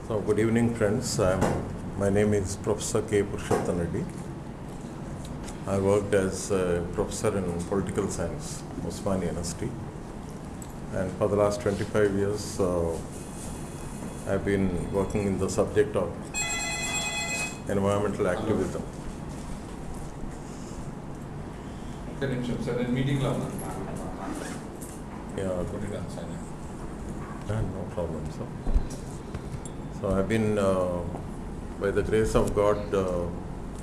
So, good evening, friends. My name is Professor K. Purushottam Reddy. I worked as a professor in political science, Osmania University, and for the last 25 years, I've been working in the subject of environmental activism. Meeting Yeah, no problem, sir. So I've been, by the grace of God,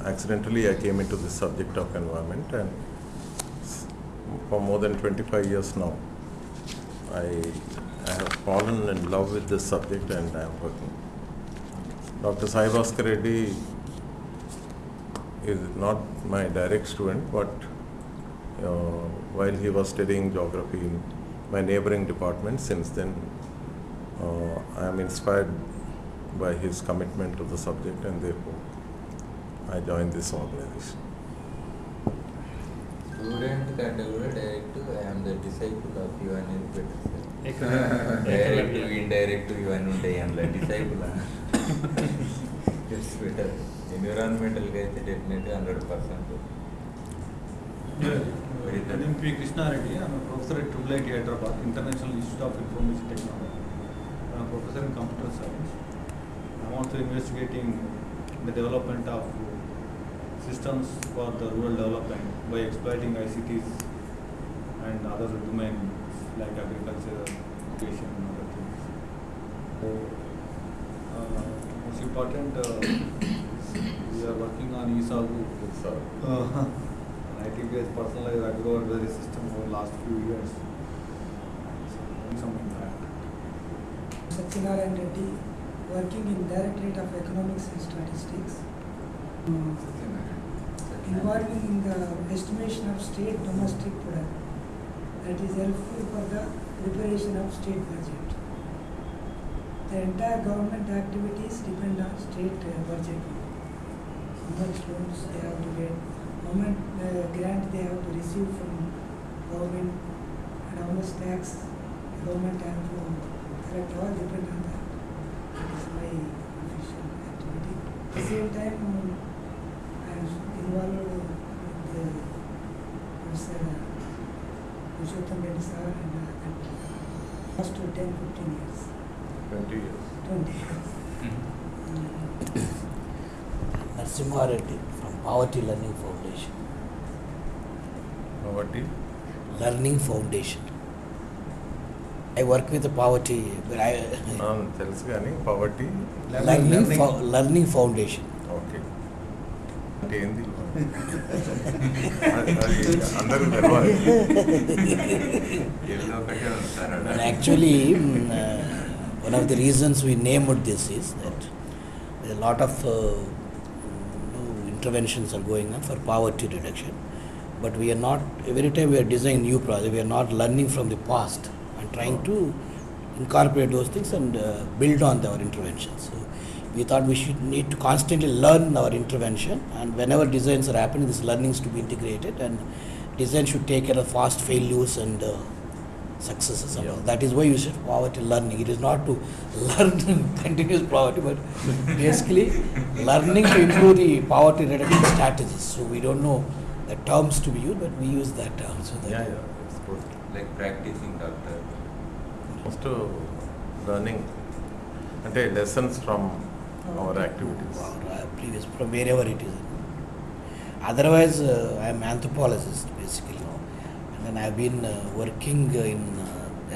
accidentally I came into this subject of environment, and for more than 25 years now, I have fallen in love with this subject and I am working. Dr. Sai Bhaskar Reddy is not my direct student, but while he was studying geography in my neighboring department, since then I am inspired by his commitment to the subject, and therefore I joined this organization. Student direct to I am the disciple of you and better. Direct to indirect to you and disciple. It's better. Environmental guys definitely 100%. My name is P. Krishna Reddy. I am a professor at IIIT Hyderabad, International Institute of Information Technology. I am a professor in computer science. I am also investigating the development of systems for the rural development by exploiting ICTs and other domains like agriculture, education and other things. So, most important, we are working on ESAGU. IT-based personalized agro-advisory system over the last few years. Some impact. Satyanarayan Reddy, working in Directorate of Economics and Statistics, involving in the estimation of state domestic product that is helpful for the preparation of state budget. The entire government activities depend on state budget. How much loans they have to get, how much grant they have to receive from government, and how much tax the government has to collect, all depend on that. That is my official activity. At the same time, I am involved with the Professor Purushottam Reddy sir and last 10-15 years. 20 years. 20 years. Narasimha Reddy from Poverty Learning Foundation. Poverty? Learning Foundation. I work with the poverty, but I తెలుసు కానీ poverty. Learning Foundation. Okay. అంటే ఏంది? అందరూ తెలవాలి. And actually, one of the reasons we named this is that a lot of interventions are going on for poverty reduction, but we are not, every time we are designing new project, we are not learning from the past and trying to incorporate those things and build on our interventions. So we thought we should need to constantly learn our intervention, and whenever designs are happening, this learnings to be integrated, and design should take care of fast failures and successes and all. That is why you said poverty learning. It is not to learn continuous poverty, but basically learning to improve the poverty reduction strategies. So we don't know the terms to be used, but we use that term. So that It's good. Like practicing doctor. Most learning, అంటే lessons from our activities. or previous, from wherever it is. Otherwise, I am anthropologist basically, and then I have been working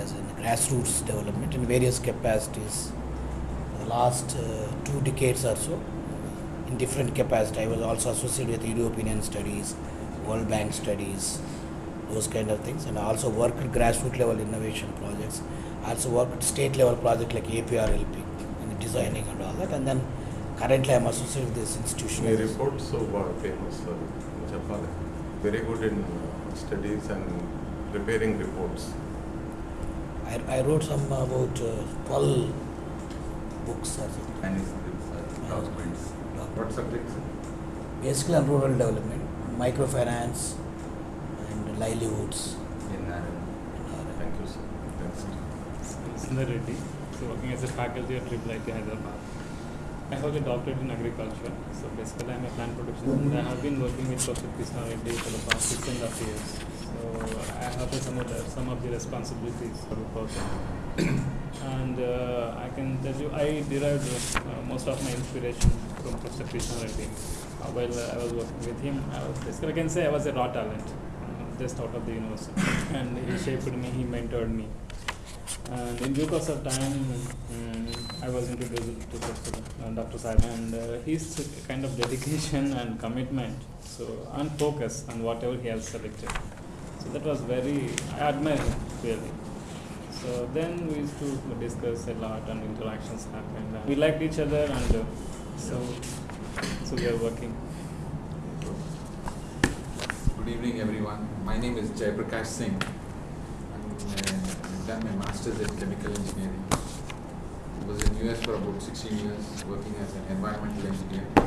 as in grassroots development in various capacities for the last 2 decades or so. In different capacity, I was also associated with European studies, World Bank studies, those kind of things, and I also worked at grassroots level innovation projects. I also worked at state level project like APRLP and designing and all that, and then currently I am associated with this institution. Me reports బాగా famous చెప్పాలి. Very good in studies and preparing reports. I wrote some about 12 books or something. And documents. What subjects? Basically on rural development, microfinance and livelihoods. In thank you sir. Thanks. Reddy. so working as a faculty at IIIT Hyderabad. I have a doctorate in agriculture, so basically I'm a plant production and I have been working with Professor Krishna Reddy for the past 6.5 years. So I have some of the responsibilities for the program. And I can tell you, I derived most of my inspiration from Professor Krishna Reddy. While I was working with him, I can say I was a raw talent, just out of the university. And he shaped me, he mentored me. And in due course of time, I was introduced to Dr. Saib, and his kind of dedication and commitment, and focus on whatever he has selected. So that was I admire him really. So then we used to discuss a lot and interactions happened. We liked each other, and so we are working. Good evening, everyone. My name is Jaiprakash Singh. I've done my master's in chemical engineering. I was in US for about 16 years working as an environmental engineer. I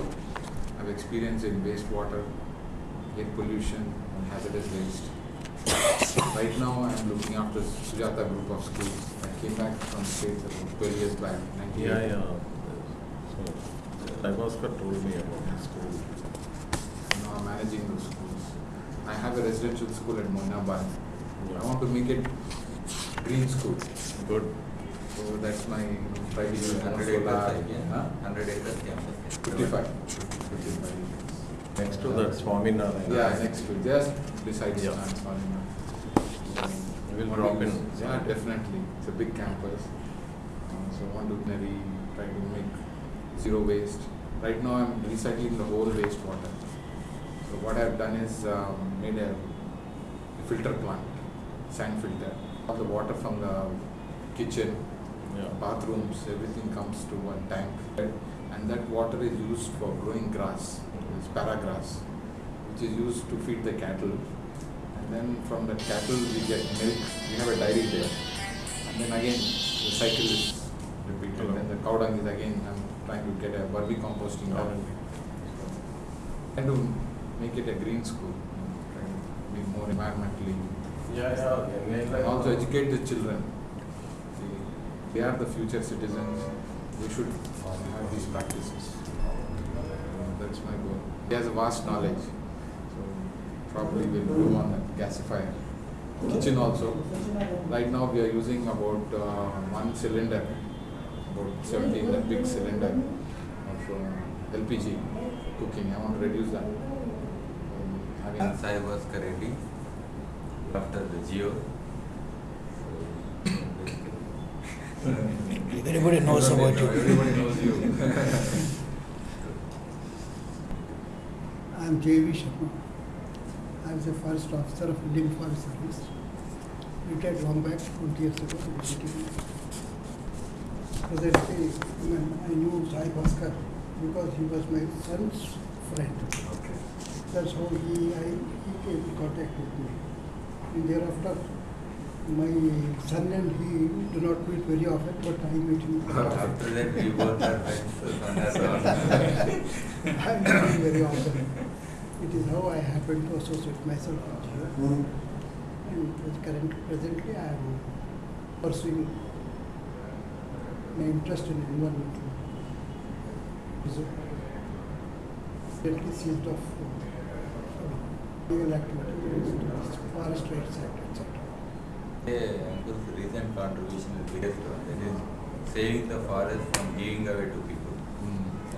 have experience in wastewater, air pollution and hazardous waste. Right now I am looking after Sujata group of schools. I came back from States about 12 years back, 98. Yeah. So, Taivaskar told me about the school. Now I'm managing those schools. I have a residential school at Moinabad. Yeah. I want to make it green school. Good. So that's my try to use 100 acres, solar. yeah. 100 acres campus. 55. Next to that Swaminarayan. Yeah, next to just beside Yeah. Swaminarayan. We will drop in. Yeah, definitely. It's a big campus. So I want to try to make zero waste. Right now I'm recycling the whole wastewater. So what I've done is made a filter plant, sand filter. All the water from the kitchen, bathrooms, everything comes to one tank. And that water is used for growing grass. It's paragrass, which is used to feed the cattle. And then from the cattle we get milk. We have a dairy there. And then again the cycle is repeated. Hello. Then the cow dung is again, I'm trying to get a vermicomposting done. Trying to make it a green school, trying to be more environmentally. And also educate the children. See, they are the future citizens. We should have these practices. That's my goal. He has a vast knowledge. So probably we'll go on a gasifier. Kitchen also. Right now we are using about one cylinder, about 17, that big cylinder of LPG cooking. I want to reduce that. And Sai was Reddy after the GEO. Everybody knows about you. Everybody knows you. I am J.V. Sharma. I was the first officer of Indian Forest Service. Retired long back, 20 years ago. Presently, I knew Sai Bhaskar because he was my son's friend. Okay. That's how he came in contact with me. And thereafter, my son and he do not meet very often, but I meet him. After that, we both are friends. I meet him very often. It is how I happen to associate myself with GEO. And presently, I am pursuing my interest in environmental. Recently seized of legal activities, forest rights act, etc. Uncle's recent contribution is biggest one, that is saving the forest from giving away to people.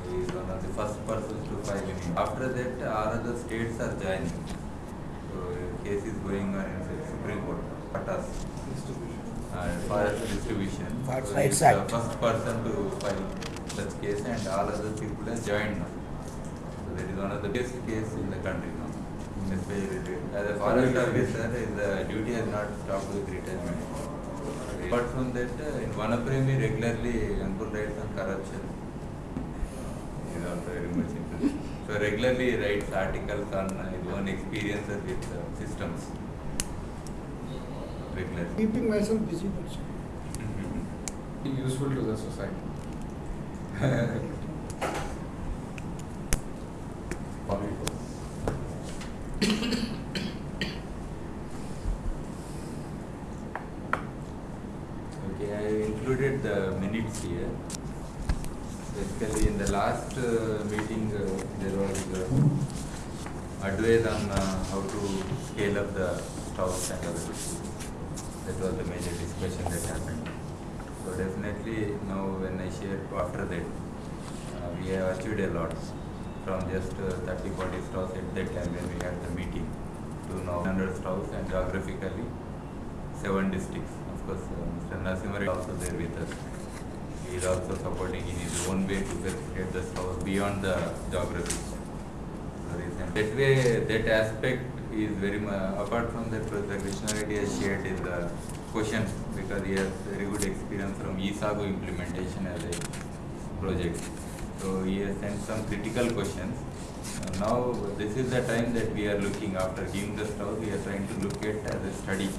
He is one of the first persons to file in it. After that, all other states are joining. So, case is going on in the Supreme Court, Patas, forest distribution. Forest So Rights he is Act. the first person to file such case, and all other people have joined now. So that is one of the biggest case in the country now. Especially as a forest officer, his duty has not stopped with retirement. Apart from that, in Vanapremi regularly Uncle writes on corruption. He is also very much interested. So regularly writes articles on his own experiences with systems. Regularly. Keeping myself busy, that's Be useful to the society. Okay, I included the minutes here. Basically, in the last meeting, there was advice on how to scale up the stocks and other things. That was the major discussion that happened. So definitely now when I share after that, we have achieved a lot from just 30-40 stocks at that time when we had the meeting to now 100 stocks and geographically 7 districts. Of course, Mr. Nasimar is also there with us. He is also supporting in his own way to get the stocks beyond the geography. That way, that aspect is very much, apart from that, Professor Krishna Reddy has shared his questions because he has very good experience from ESAGO implementation as a project. So he has sent some critical questions. Now this is the time that we are looking after giving the stuff, we are trying to look at as a study.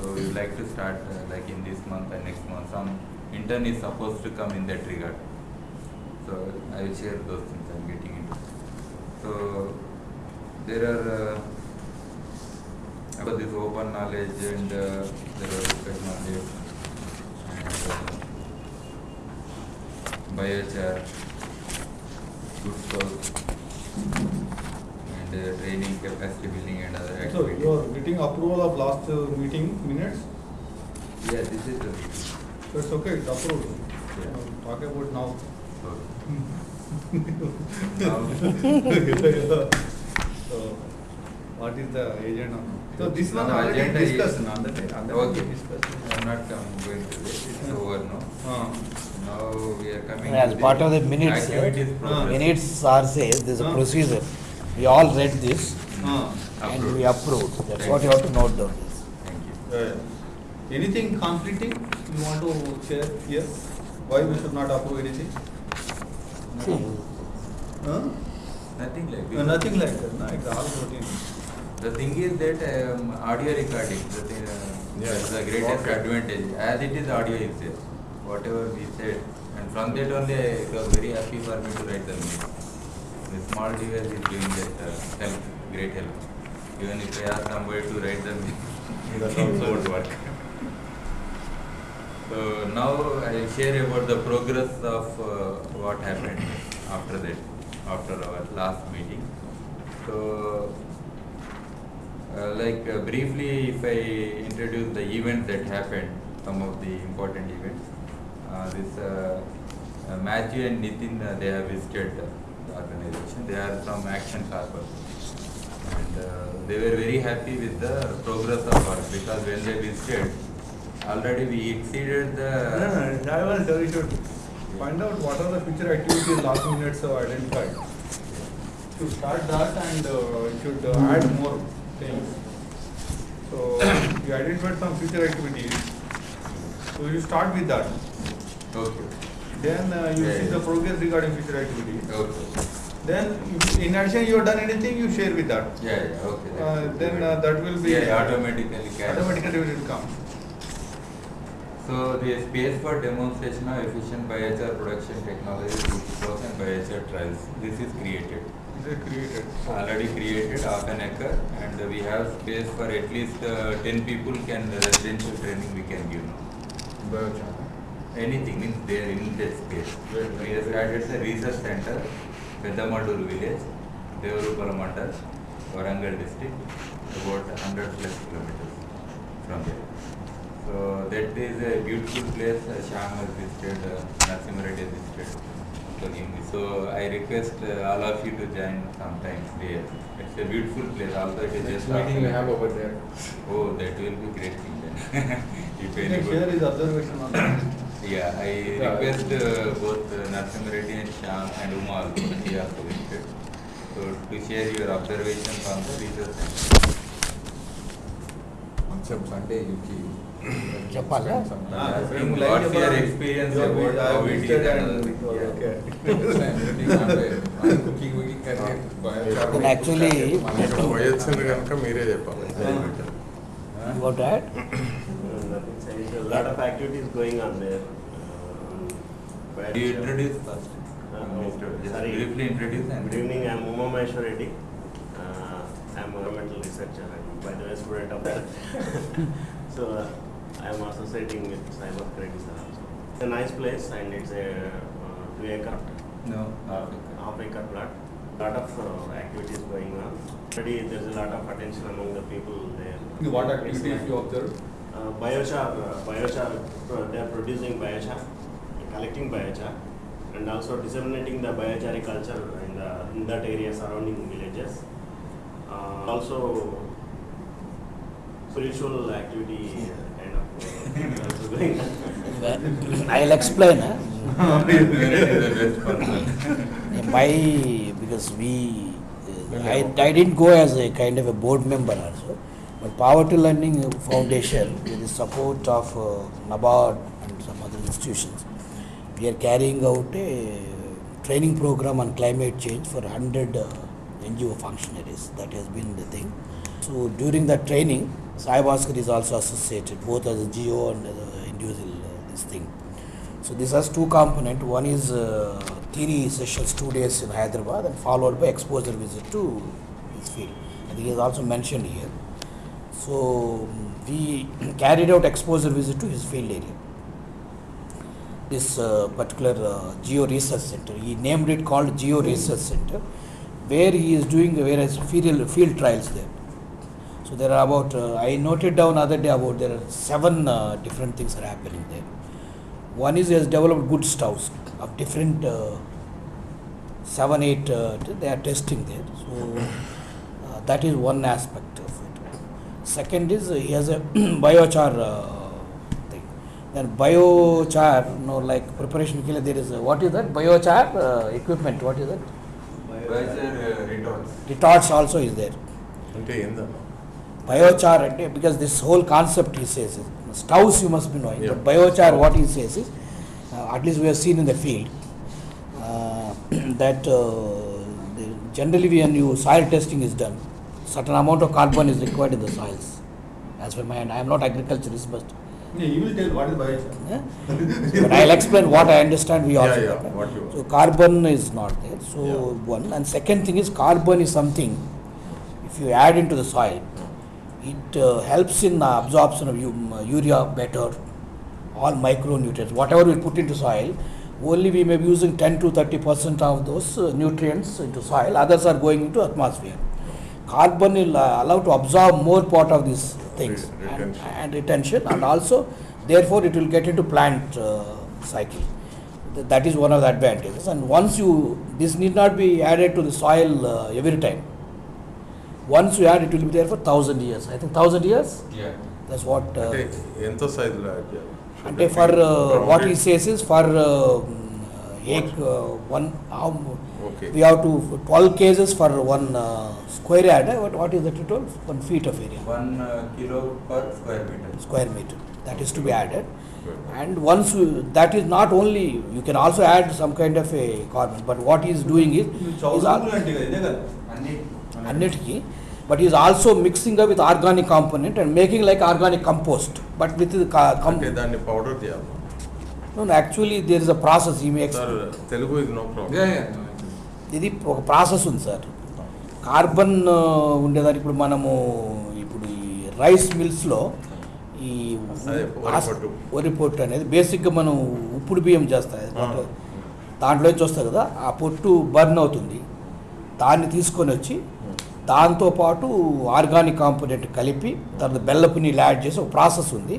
So we would like to start like in this month and next month. Some intern is supposed to come in that regard. So I will share those things I am getting into. So there are about this open knowledge and there are discussion on it and biochar, good stuff and training, capacity building and other activities. So you are getting approval of last meeting minutes? Yeah, this is the meeting. So it's okay, it's approved. Yeah. Talk about now. Now, So what is the agenda? So this now one already agenda is- discussed on the day. okay, I'm not going to this, it's over now. Now we are coming As to part of the minutes, activities progress. minutes are says there is a procedure. We all read this and Approved. we approved. That's Thank what you you. have to note down. Thank you. Anything conflicting you want to share here? Why we should not approve anything? Huh? Nothing like No, this. nothing like that. No, it's all routine. The thing is that audio recording, the thing, that's the greatest advantage. As it is, audio is there. Whatever we said, and from that only it was very happy for me to write the minutes. The small device is doing that help, great help. Even if I ask somebody to write the minutes, that also would work. So now I will share about the progress of what happened after that, after our last meeting. So briefly, if I introduce the events that happened, some of the important events. Matthew and Nitin, they have visited the organization. They are from Action Harbor. And they were very happy with the progress of work because when they visited, already we exceeded the... I was sir, you should find out what are the future activities last minutes have identified. To start that and you should add more things. So you identified some future activities. So you start with that. Okay. Then you see the progress regarding future activities. Okay. Then in addition you have done anything, you share with that. Yeah, okay. Then that will be automatically will come. So the space for demonstration of efficient biochar production technology 2000 biochar trials. This is created. They created. Already created half an acre, and we have space for at least 10 people can residential training we can give now. Biochar. Anything means there in that space. We have started a research center, Pedamaduru village, Devarupara Mandal, Warangal district, about 100 plus kilometers from there. So that is a beautiful place. Shyam has visited, Narasimha Reddy has visited. So I request all of you to join sometimes there. It's a beautiful place. Also it is Next just meeting we after- have over there. Oh, that will be great thing then. If You can anybody- share his observation on that. Yeah, I request both Narasimha Reddy and Shyam and Uma also, he also visited. So to share your observations on the research center. On some Sunday you keep. Chapala? spend some time. Asking what's your experience about how it is and other things. I'm cooking career. And actually- పోయొచ్చింది కనుక మీరే చెప్పాలి. You want to add? Nothing said. A lot of activities going on there. Do you introduce first? Just Sorry. briefly introduce and Good evening, I am Uma Maheshwar Reddy. I am a environmental researcher and by the way student of that. So I am associating with cyber credit also. It's a nice place and it's a 2 acre, No. half acre plot. Lot of activities going on. Already there's a lot of attention among the people there. What activities you observe? Biochar, they are producing biochar, collecting biochar, and also disseminating the biochar culture in that area surrounding villages. Also, spiritual activity kind of also going on. I'll explain. Very My, because I didn't go as a kind of a board member also, but Poverty Learning Foundation, with the support of NABARD and some other institutions, we are carrying out a training program on climate change for 100 NGO functionaries. That has been the thing. So during that training, Sai Bhaskar is also associated, both as a GEO and as an individual this thing. So this has two components. One is theory sessions, 2 days in Hyderabad, and followed by exposure visit to this field. I think he has also mentioned here. So we carried out exposure visit to his field area. This particular GEO Research Center, he named it called GEO Research Center, where he is doing various field trials there. So there are about, I noted down other day about there are 7 different things are happening there. One is he has developed good stoves of different 7, 8 they are testing there. So that is one aspect of it. Second is he has a biochar thing. Then biochar, like preparation there is what is that biochar equipment? What is that? Retorts also is there. Biochar, because this whole concept he says is stoves you must be knowing, but biochar what he says is, at least we have seen in the field, that generally when you soil testing is done, certain amount of carbon is required in the soils. As per my hand, I am not agriculturist, but You will tell what is biochar. but I'll explain what I understand. We also what you so carbon is not there. So one, and second thing is carbon is something. If you add into the soil, it helps in absorption of urea better, all micronutrients. Whatever we put into soil, only we may be using 10 to 30% of those nutrients into soil. Others are going into atmosphere. Carbon will allow to absorb more part of these things and retention, and also therefore it will get into plant cycle. That is one of the advantages. And once this need not be added to the soil every time. Once you add, it will be there for 1,000 years. I think 1,000 years. Yeah. That's what. Ento size la And for what he says is for we have to 12 cases for 1 square yard. What is that you told? 1 feet of area. 1 kilo per square meter. Square meter. That is to be added. And once that is not only, you can also add some kind of a carbon. But what he is doing is annitiki, but he is also mixing up with organic component and making like organic compost, but with the powder no, actually there is a process he makes. Sir, Telugu is no problem. ఇది ఒక process ఉంది sir. Carbon ఉండేదాన్ని ఇప్పుడు మనము ఇప్పుడు ఈ rice మిల్స్లో ఈ వరి పొట్టు అనేది బేసిక్గా మనం ఉప్పుడు బియ్యం చేస్తాయి దాంట్లోంచి వస్తుంది కదా, ఆ పొట్టు బర్న్ అవుతుంది. దాన్ని తీసుకొని వచ్చి దాంతోపాటు ఆర్గానిక్ కాంపోనెంట్ కలిపి తర్వాత బెల్లపు నీళ్ళు యాడ్ చేసి ఒక ప్రాసెస్ ఉంది.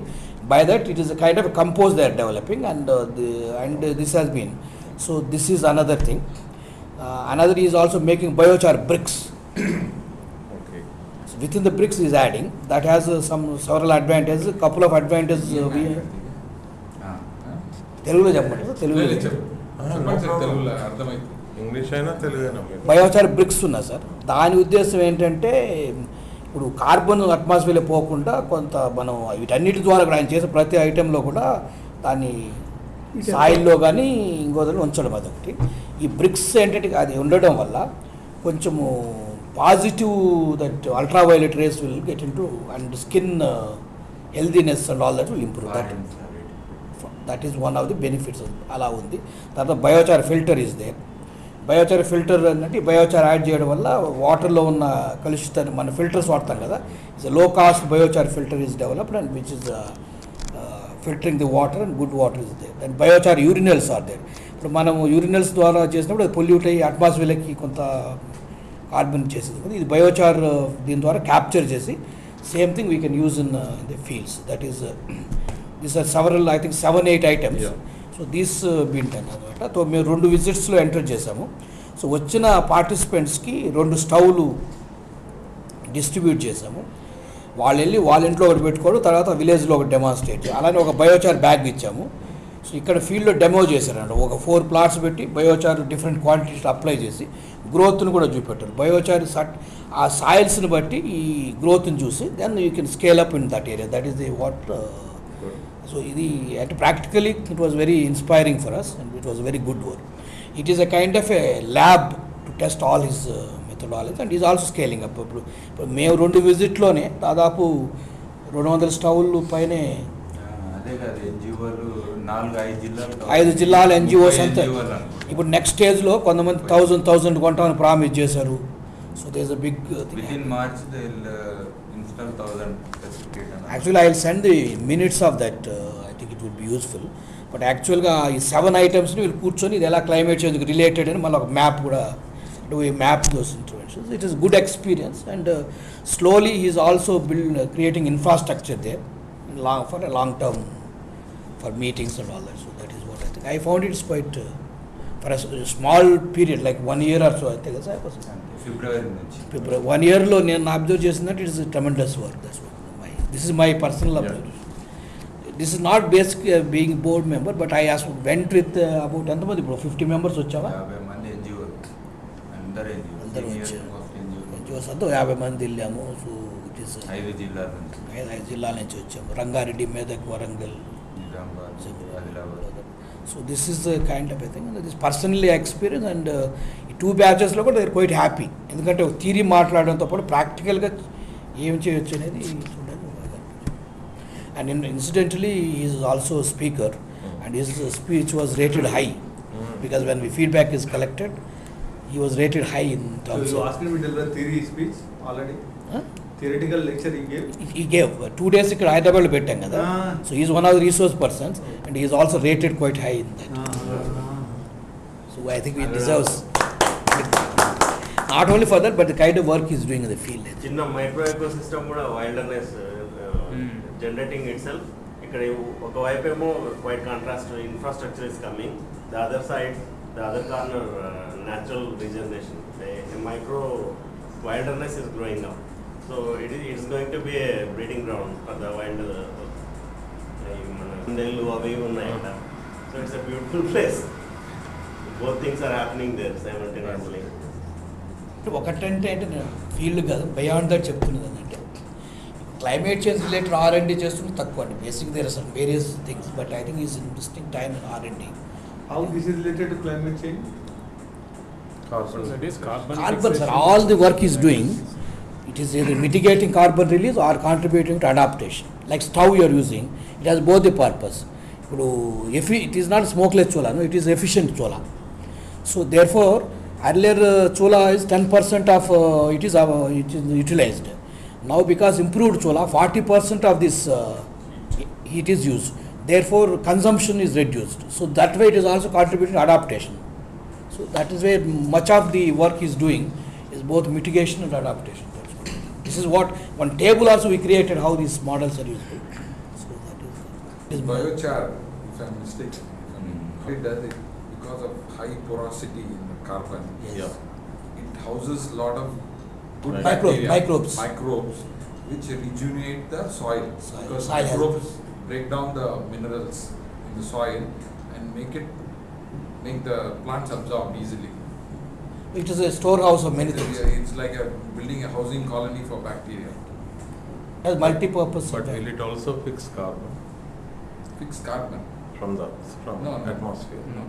By that it is a kind of compose they are developing and this has been. So this is another thing. Another is also making biochar bricks. Okay. So within the bricks is adding. That has several advantages. A couple of advantages. Telugulo చెప్పండి. తెలుగులో అర్థమైంది. English అయినా తెలుగు అయినా biochar bricks ఉన్నాయి sir. దాని ఉద్దేశం ఏంటంటే ఇప్పుడు కార్బన్ అట్మాస్ఫియర్లో పోకుండా కొంత మనం వీటన్నిటి ద్వారా ఆయన చేసే ప్రతి ఐటెంలో కూడా దాన్ని సాయిల్లో కానీ ఇంకోదాన్ని ఉంచడం అదొకటి. ఈ బ్రిక్స్ ఏంటంటే అది ఉండడం వల్ల కొంచెము positive that ultraviolet rays will get in to and skin healthiness and all that will improve. That is one of the benefits. అలా ఉంది. తర్వాత biochar filter is there. Biochar filter అంటే బయోచార్ యాడ్ చేయడం వల్ల వాటర్లో ఉన్న కలుషితాన్ని మన ఫిల్టర్స్ వాడతాం కదా, ఇట్స్ లో cost biochar filter is developed and which is filtering the water and good water is there. And biochar urinals are there. ఇప్పుడు మనం యూరినల్స్ ద్వారా చేసినప్పుడు అది పొల్యూట్ అయ్యి అట్మాస్ఫియర్కి కొంత కార్బన్ చేసేది కదా, ఇది బయోచార్ దీని ద్వారా క్యాప్చర్ చేసి same thing we can use in the fields. That is this are several I think 7-8 items. So these been done అనమాట. సో మేము 2 విజిట్స్లో ఎంటర్ చేసాము. సో వచ్చిన పార్టిసిపెంట్స్కి 2 స్టవ్లు డిస్ట్రిబ్యూట్ చేసాము. వాళ్ళు వెళ్ళి వాళ్ళ ఇంట్లో ఒకటి పెట్టుకోవడం, తర్వాత విలేజ్లో ఒకటి డెమాన్స్ట్రేట్, అలానే ఒక బయోచార్ బ్యాగ్ ఇచ్చాము. సో ఇక్కడ ఫీల్డ్లో డెమో చేశారంట. ఒక 4 ప్లాట్స్ పెట్టి బయోచార్ డిఫరెంట్ క్వాంటిటీస్ అప్లై చేసి గ్రోత్ను కూడా చూపెట్టారు. బయోచార్ ఆ సాయిల్స్ని బట్టి ఈ గ్రోత్ని చూసి then you can scale up in that area. That is the what. So ఇది అంటే practically it was very inspiring for us and it was very good work. It is a kind of a lab to test all his methodology and is also scaling up. ఇప్పుడు మేము 2 విజిట్లోనే దాదాపు 200 స్టవ్లు పైనే. అదే కాదు, ఎన్జిఓలు 5 జిల్లాలు NGOs అంతా. ఇప్పుడు next స్టేజ్లో కొంతమంది 1000 కొంటామని ప్రామిస్ చేశారు. So there is a big within March they will install 1000 certificate. Actually I will send the minutes of that. I think it would be useful. But యాక్చువల్గా ఈ 7 ఐటమ్స్ని వీళ్ళు కూర్చొని ఇది ఎలా క్లైమేట్ చేంజ్కి రిలేటెడ్ అని మళ్ళీ ఒక మ్యాప్ కూడా map those interventions. It is good experience and slowly he is also creating infrastructure there for a long term for meetings and all that. So that is what I think. I found it's quite for a small period, like 1 year or so. I think February 1 year lo nenu observe chesinat it is a tremendous work. That's what this is my personal observation. This is not basic being board member, but I went with about ఎంతమంది ఇప్పుడు 50 members వచ్చావా? 50 మంది NGO, అందరూ NGOs అంతా 50 మంది వెళ్ళాము. So it is 5 జిల్లాల నుంచి, 5 జిల్లాల నుంచి వచ్చాము. Rangareddy, Medak, Warangal. So this is the kind of a thing, and this personally experience, and ఈ 2 batches లో కూడా దే ఆర్ క్వైట్ హ్యాపీ. ఎందుకంటే థియరీ మాట్లాడడంతో పాటు ప్రాక్టికల్గా ఏం చేయొచ్చు అనేది చూడండి. And incidentally is also speaker and his speech was rated high because when we feedback is collected he was rated high in terms So you of. asked him to deliver theory speech already? Theoretical lecture he gave? He gave 2 days ఇక్కడ హైదరాబాద్లో పెట్టాం కదా. So is one of the resource persons and is also rated quite high in that. So I think he deserves not only for that but the kind of work he's doing in the field. చిన్న micro ecosystem కూడా wilderness generating it self. ఇక్కడ ఒకవైపు ఏమో quiet contrast infrastructure is coming, the other side the other corner natural regeneration. A micro wilderness is growing up. So it's going to be a breeding ground for the wild. So it's a beautiful place. Both things are happening there simultaneously. ఒకటంటే అంటే నేను field కాదు, beyond that చెప్తున్నది అంటే climate change related R&D చేస్తున్నది తక్కువ అండి. Basic there are some various things but I think is interesting time in R&D. How this is related to climate change? Carbon, sir, all the work is doing, it is either mitigating carbon release or contributing to adaptation. Like stove you are using, it has both the purpose. It is not smokeless chola, no, it is efficient chola. So therefore, earlier chola is 10% of it is utilized. Now because improved chola, 40% of this heat is used. Therefore, consumption is reduced. So that way it is also contributing to adaptation. So that is where much of the work is doing is both mitigation and adaptation. This is what one table also we created how these models are useful. So that is biochar, if I'm mistaken, how it does it because of high porosity in the carbon. Yes. Yeah. It houses a lot of good microbes which rejuvenate the soil. Because soil microbes break down the minerals in the soil and make the plants absorb easily. It is a storehouse of many things. It's like building a housing colony for bacteria. It has multi-purpose. But will it also fix carbon? Fix carbon? From no, atmosphere? No,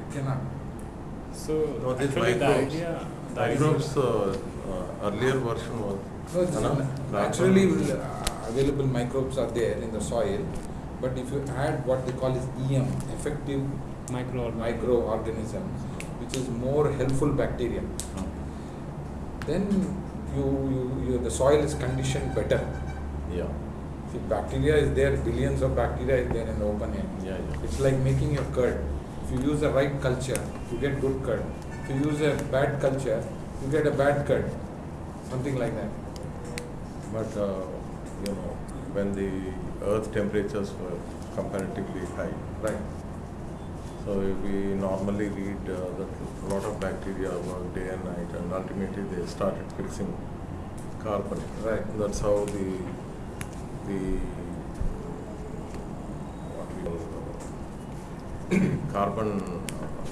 it cannot. So no, this microbes earlier version was naturally available microbes are there in the soil, but if you add what they call is EM, effective microorganism, which is more helpful bacteria, then the soil is conditioned better. Yeah. See, bacteria is there, billions of bacteria is there in the open air. Yeah, yeah. It's like making your curd. If you use the right culture, you get good curd. If you use a bad culture, you get a bad curd. Something like that. But you know, when the earth temperatures were comparatively high, Right. so we normally read that a lot of bacteria work day and night, and ultimately they started fixing carbon. Right. That's how the what we call carbon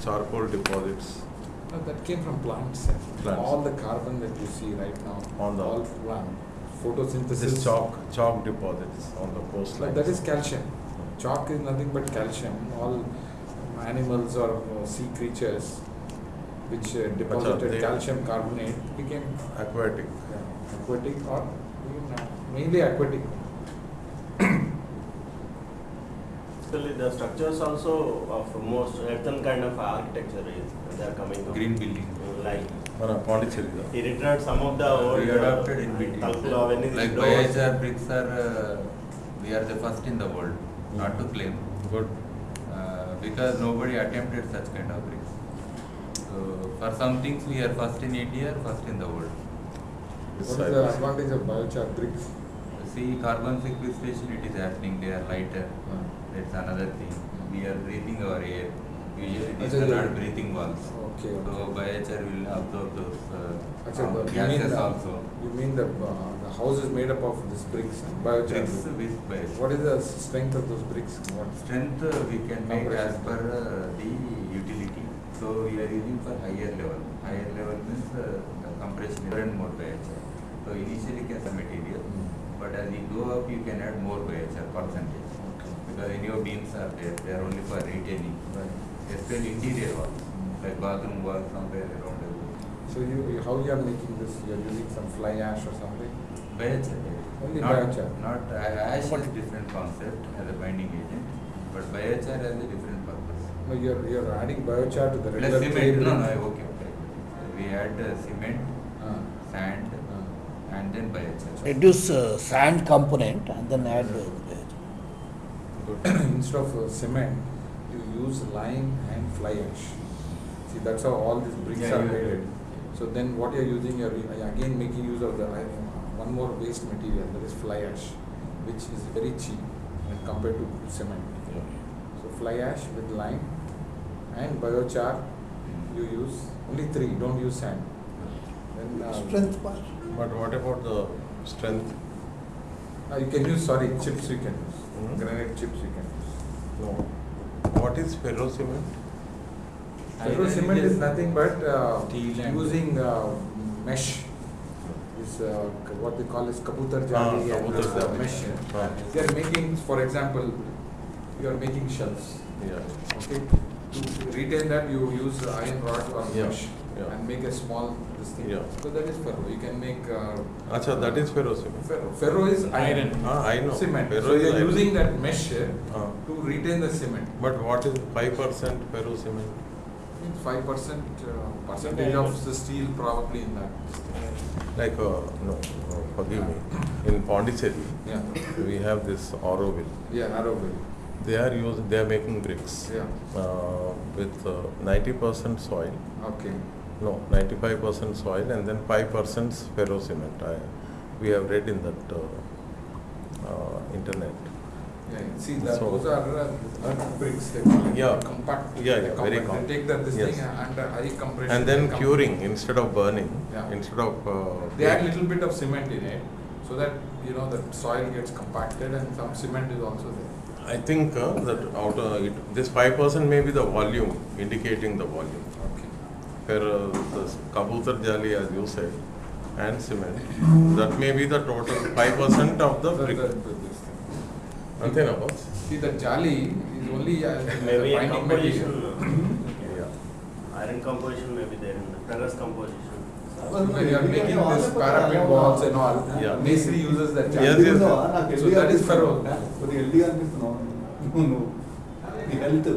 charcoal deposits No, that came from plants. Plants. All the carbon that you see right now, On the- all plant. Photosynthesis. this chalk deposits on the coastline. That is calcium. Chalk is nothing but calcium. All animals or sea creatures which deposited they- calcium carbonate became aquatic. aquatic or even, mainly aquatic. Actually, the structures also of most earthen kind of architecture they are coming up. Green building. Like Pondicherry. he returned some of the old We adopted in BT. Talpula Avenue Like doors. biochar bricks are, we are the first in the world, not to claim, Good. because nobody attempted such kind of bricks. So for some things we are first in India, first in the world. This What side is the is- advantage of biochar bricks? See, carbon sequestration, it is happening, they are lighter, that's another thing. We are breathing our air, usually these Achha, are yeah. not breathing walls. Okay. So biochar will absorb those Achha, but gases also. You mean the house is made up of this bricks, biochar Bricks bricks. with biochar. What is the strength of those bricks? What? Strength we can make as Compression. per the utility. So we are using for higher level. Higher level means the compression is and more biochar. So initially it gets a material, but as you go up you can add more biochar percentage. Okay. Because any of beams are there, they are only for retaining. Right. Especially interior walls, like bathroom walls somewhere around everything. So how you are making this? You are using some fly ash or something? Biochar. Only not, biochar. Not ash is different concept as a binding agent, but biochar has a different purpose. No, you are adding biochar to the Plus regular clay cement, no, brick. okay. We add cement, Ah, sand, ah. and then biochar. Reduce sand component and then add Instead of cement, you use lime and fly ash. See, that's how all these bricks Yeah, are yeah. made. So then what you are using, you are again making use of the one more waste material, that is fly ash, which is very cheap when compared to cement. So fly ash with lime and biochar, you use only 3, don't use sand. Then, Strength part. But what about the strength? you can use, chips you can use. Granite chips you can use. No. What is ferro cement? Ferro cement is nothing but Steel and- using mesh. Is what they call as kabutar jali and kabutar jali. mesh. Ah. They are making, for example, you are making shelves. Yeah. Okay. To retain that, you use iron rod or Yeah, mesh yeah. and make a small this thing. Yeah. So that is ferro. You can make Acha, that is ferro cement. ferro. Ferro is iron. I know. Cement. Ferro So is you are iron. using that mesh Ah. to retain the cement. But what is 5% ferro cement? Means 5% percentage of the steel probably in that. Like, no, forgive me. In Pondicherry, Yeah. we have this Auroville. Yeah, narrow will. They are making bricks Yeah. with 90% soil. Okay. No, 95% soil and then 5% ferro cement. We have read in that internet. Yeah. See, that So- those are earth bricks. They call it. Yeah. Compact. Yeah, They yeah, very compact. compact. They take that this Yes. thing under high compression. And then they come- curing instead of burning, Yeah. instead of They add little bit of cement in it, so that the soil gets compacted and some cement is also there. I think that this 5% may be the volume, indicating the volume. Okay. For the kabutar jali, as you said, and cement, that may be the total 5% of the brick. This thing. Antena, boss? See, the jali is only Maybe a binding composition, material. Yeah. iron composition may be there in the ferrous composition. So when you are making this parapet walls and all, Yeah. masonry uses that jali. Yes, yes. So that is ferro. కొద్దిగా healthy అనిపిస్తున్నావు నువ్వు health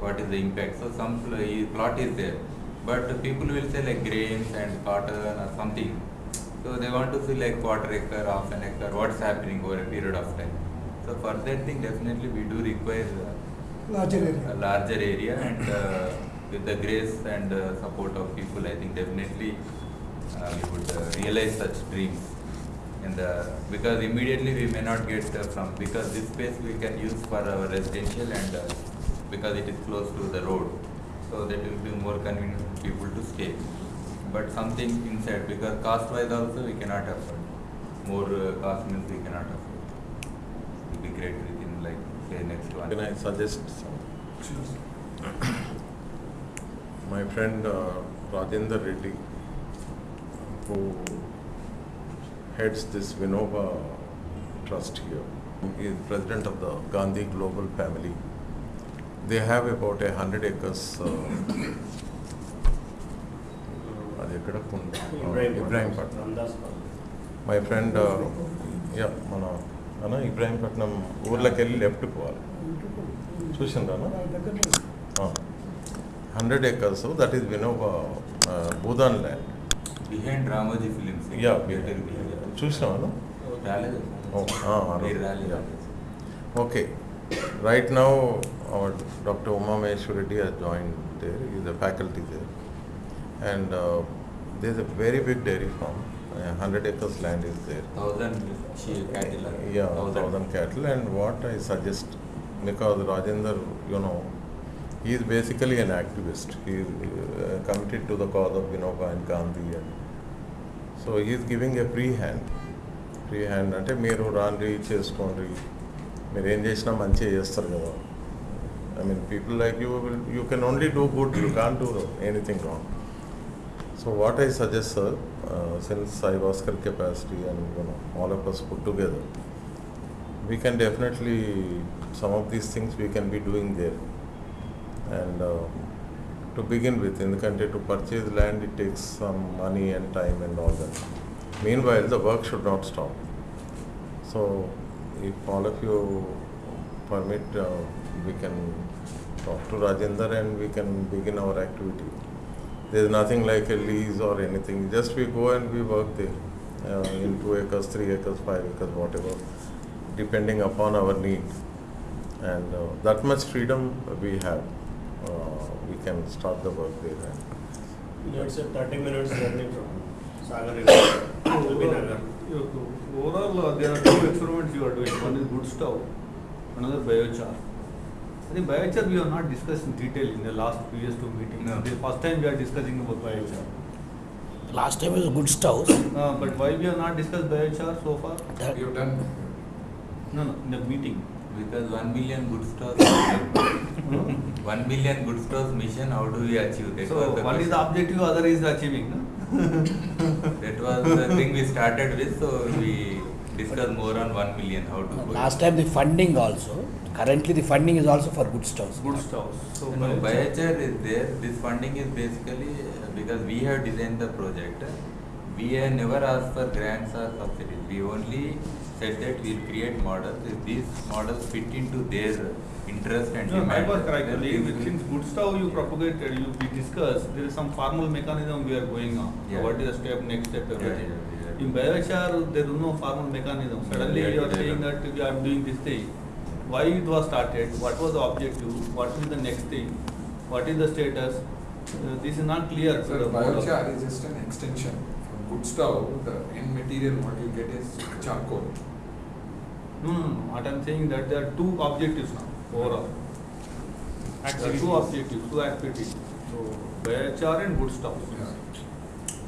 What is the impact? So some plot is there, but people will say like grains and cotton or something. So they want to see like quarter acre, half an acre, what's happening over a period of time. So for that thing, definitely we do require Larger a area. larger area, and with the grace and support of people, I think definitely we would realize such dreams. Because immediately we may not get because this space we can use for our residential, and because it is close to the road, so that will be more convenient for people to stay. But something inside, because cost wise also we cannot afford. More cost means we cannot afford. It will be great within like say next one. Can I suggest some? My friend Rajendra Reddy, who heads this Vinova Trust here, he is president of the Gandhi Global Family. They have about 100 acres. Ibrahimpatnam. My friend, మన ఇబ్రాహీంపట్నం ఊర్లోకి వెళ్ళి left పోవాలి చూసిండ్రా 100 acres, that is Vinova Bhudan land. Behind Ramoji Films. చూసినావా? Rally. Okay. Right now, our Dr. Uma Maheshwar Reddy has joined there. He is a faculty there. And there is a very big dairy farm. 100 acres land is there. 1,000 cattle. Yeah, 1,000 cattle. And what I suggest, because Rajendra, he is basically an activist. He is committed to the cause of Vinova and Gandhi. And so he is giving a free hand. అంటే మీరు రాండి చేసుకోండి, మీరు ఏం చేసినా మంచిగా చేస్తారు కదా. I mean, people like you can only do good, you can't do anything wrong. So what I suggest, sir, since Ayahuasca capacity and all of us put together, we can definitely, some of these things we can be doing there. And to begin with, in the country, to purchase land, it takes some money and time and all that. Meanwhile, the work should not stop. So if all of you permit, we can talk to Rajendra and we can begin our activity. There is nothing like a lease or anything. Just we go and we work there in 2 acres, 3 acres, 5 acres, whatever, depending upon our need. And that much freedom we have. We can start the work there. It's a 30 minutes journey from Sagar River to Binagar. Overall, there are 2 experiments you are doing. One is good stove, another biochar. I think biochar we have not discussed in detail in the last previous 2 meetings. No. The first time we are discussing about biochar. Last time was good stove. But why we have not discussed biochar so far? We have done. No, in the meeting. Because 1 million good stores, 1 million good stores mission, how do we achieve that? So one is the objective, other is the achieving. No? That was the thing we started with, so we discussed more on 1 million, how to go. Last time the funding also. Currently the funding is also for good stoves. Good stoves. So No, biochar is there. This funding is basically because we have designed the project. We have never asked for grants or subsidies. We only said that we will create models. If these models fit into their interest and no, I demand, was correct. then we will- Since good stove you propagated, we discussed, there is some formal mechanism we are going on. Yeah. What is the step, next step, everything. yeah. In biochar, there is no formal mechanism. Suddenly Yeah, you are yeah. saying that we are doing this thing. Why it was started? What was the objective? What is the next thing? What is the status? This is not clear. So the biochar is just an extension. From good stove, the end material what you get is charcoal. No. What I am saying that there are 2 objectives now overall. There are 2 objectives, 2 activities. So biochar and good stove. Yeah.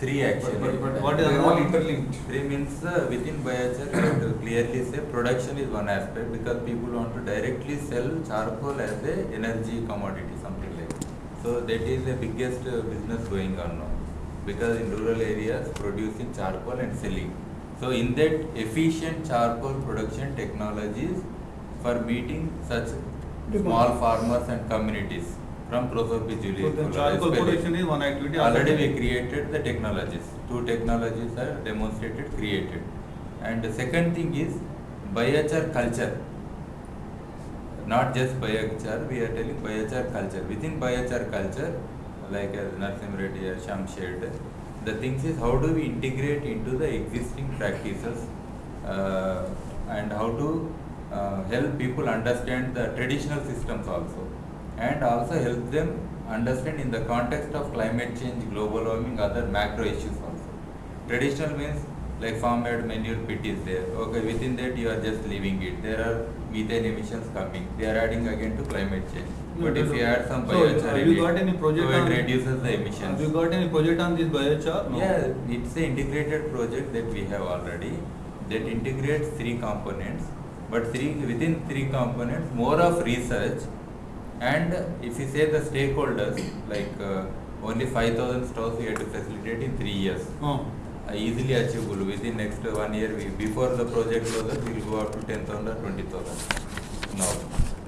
3 actually. But What is they are the- all interlinked. 3 means within biochar we have to clearly say production is one aspect, because people want to directly sell charcoal as a energy commodity, something like that. So that is the biggest business going on now, because in rural areas producing charcoal and selling. So in that efficient charcoal production technologies for meeting such small farmers and communities from Prosopi So the charcoal Julius. production is one activity. Already we created the technologies. 2 technologies are demonstrated, created. And the second thing is biochar culture. Not just biochar, we are telling biochar culture. Within biochar culture, like as Narsim Reddy or Sham shared, The thing is how do we integrate into the existing practices and how to help people understand the traditional systems also, and also help them understand in the context of climate change, global warming, other macro issues also. Traditional means like farm-made manure pit is there. Okay, within that you are just leaving it. There are methane emissions coming. They are adding again to climate change. But if you add some biochar, have you got any project so it on reduces the emissions. Have you got any project on this biochar? No. Yeah, it's an integrated project that we have already that integrates 3 components, but within 3 components, more of research. And if you say the stakeholders, like only 5,000 stores we have to facilitate in 3 years. Oh. Easily achievable within next 1 year. Before the project closes, we will go up to 10,000 or 20,000 now.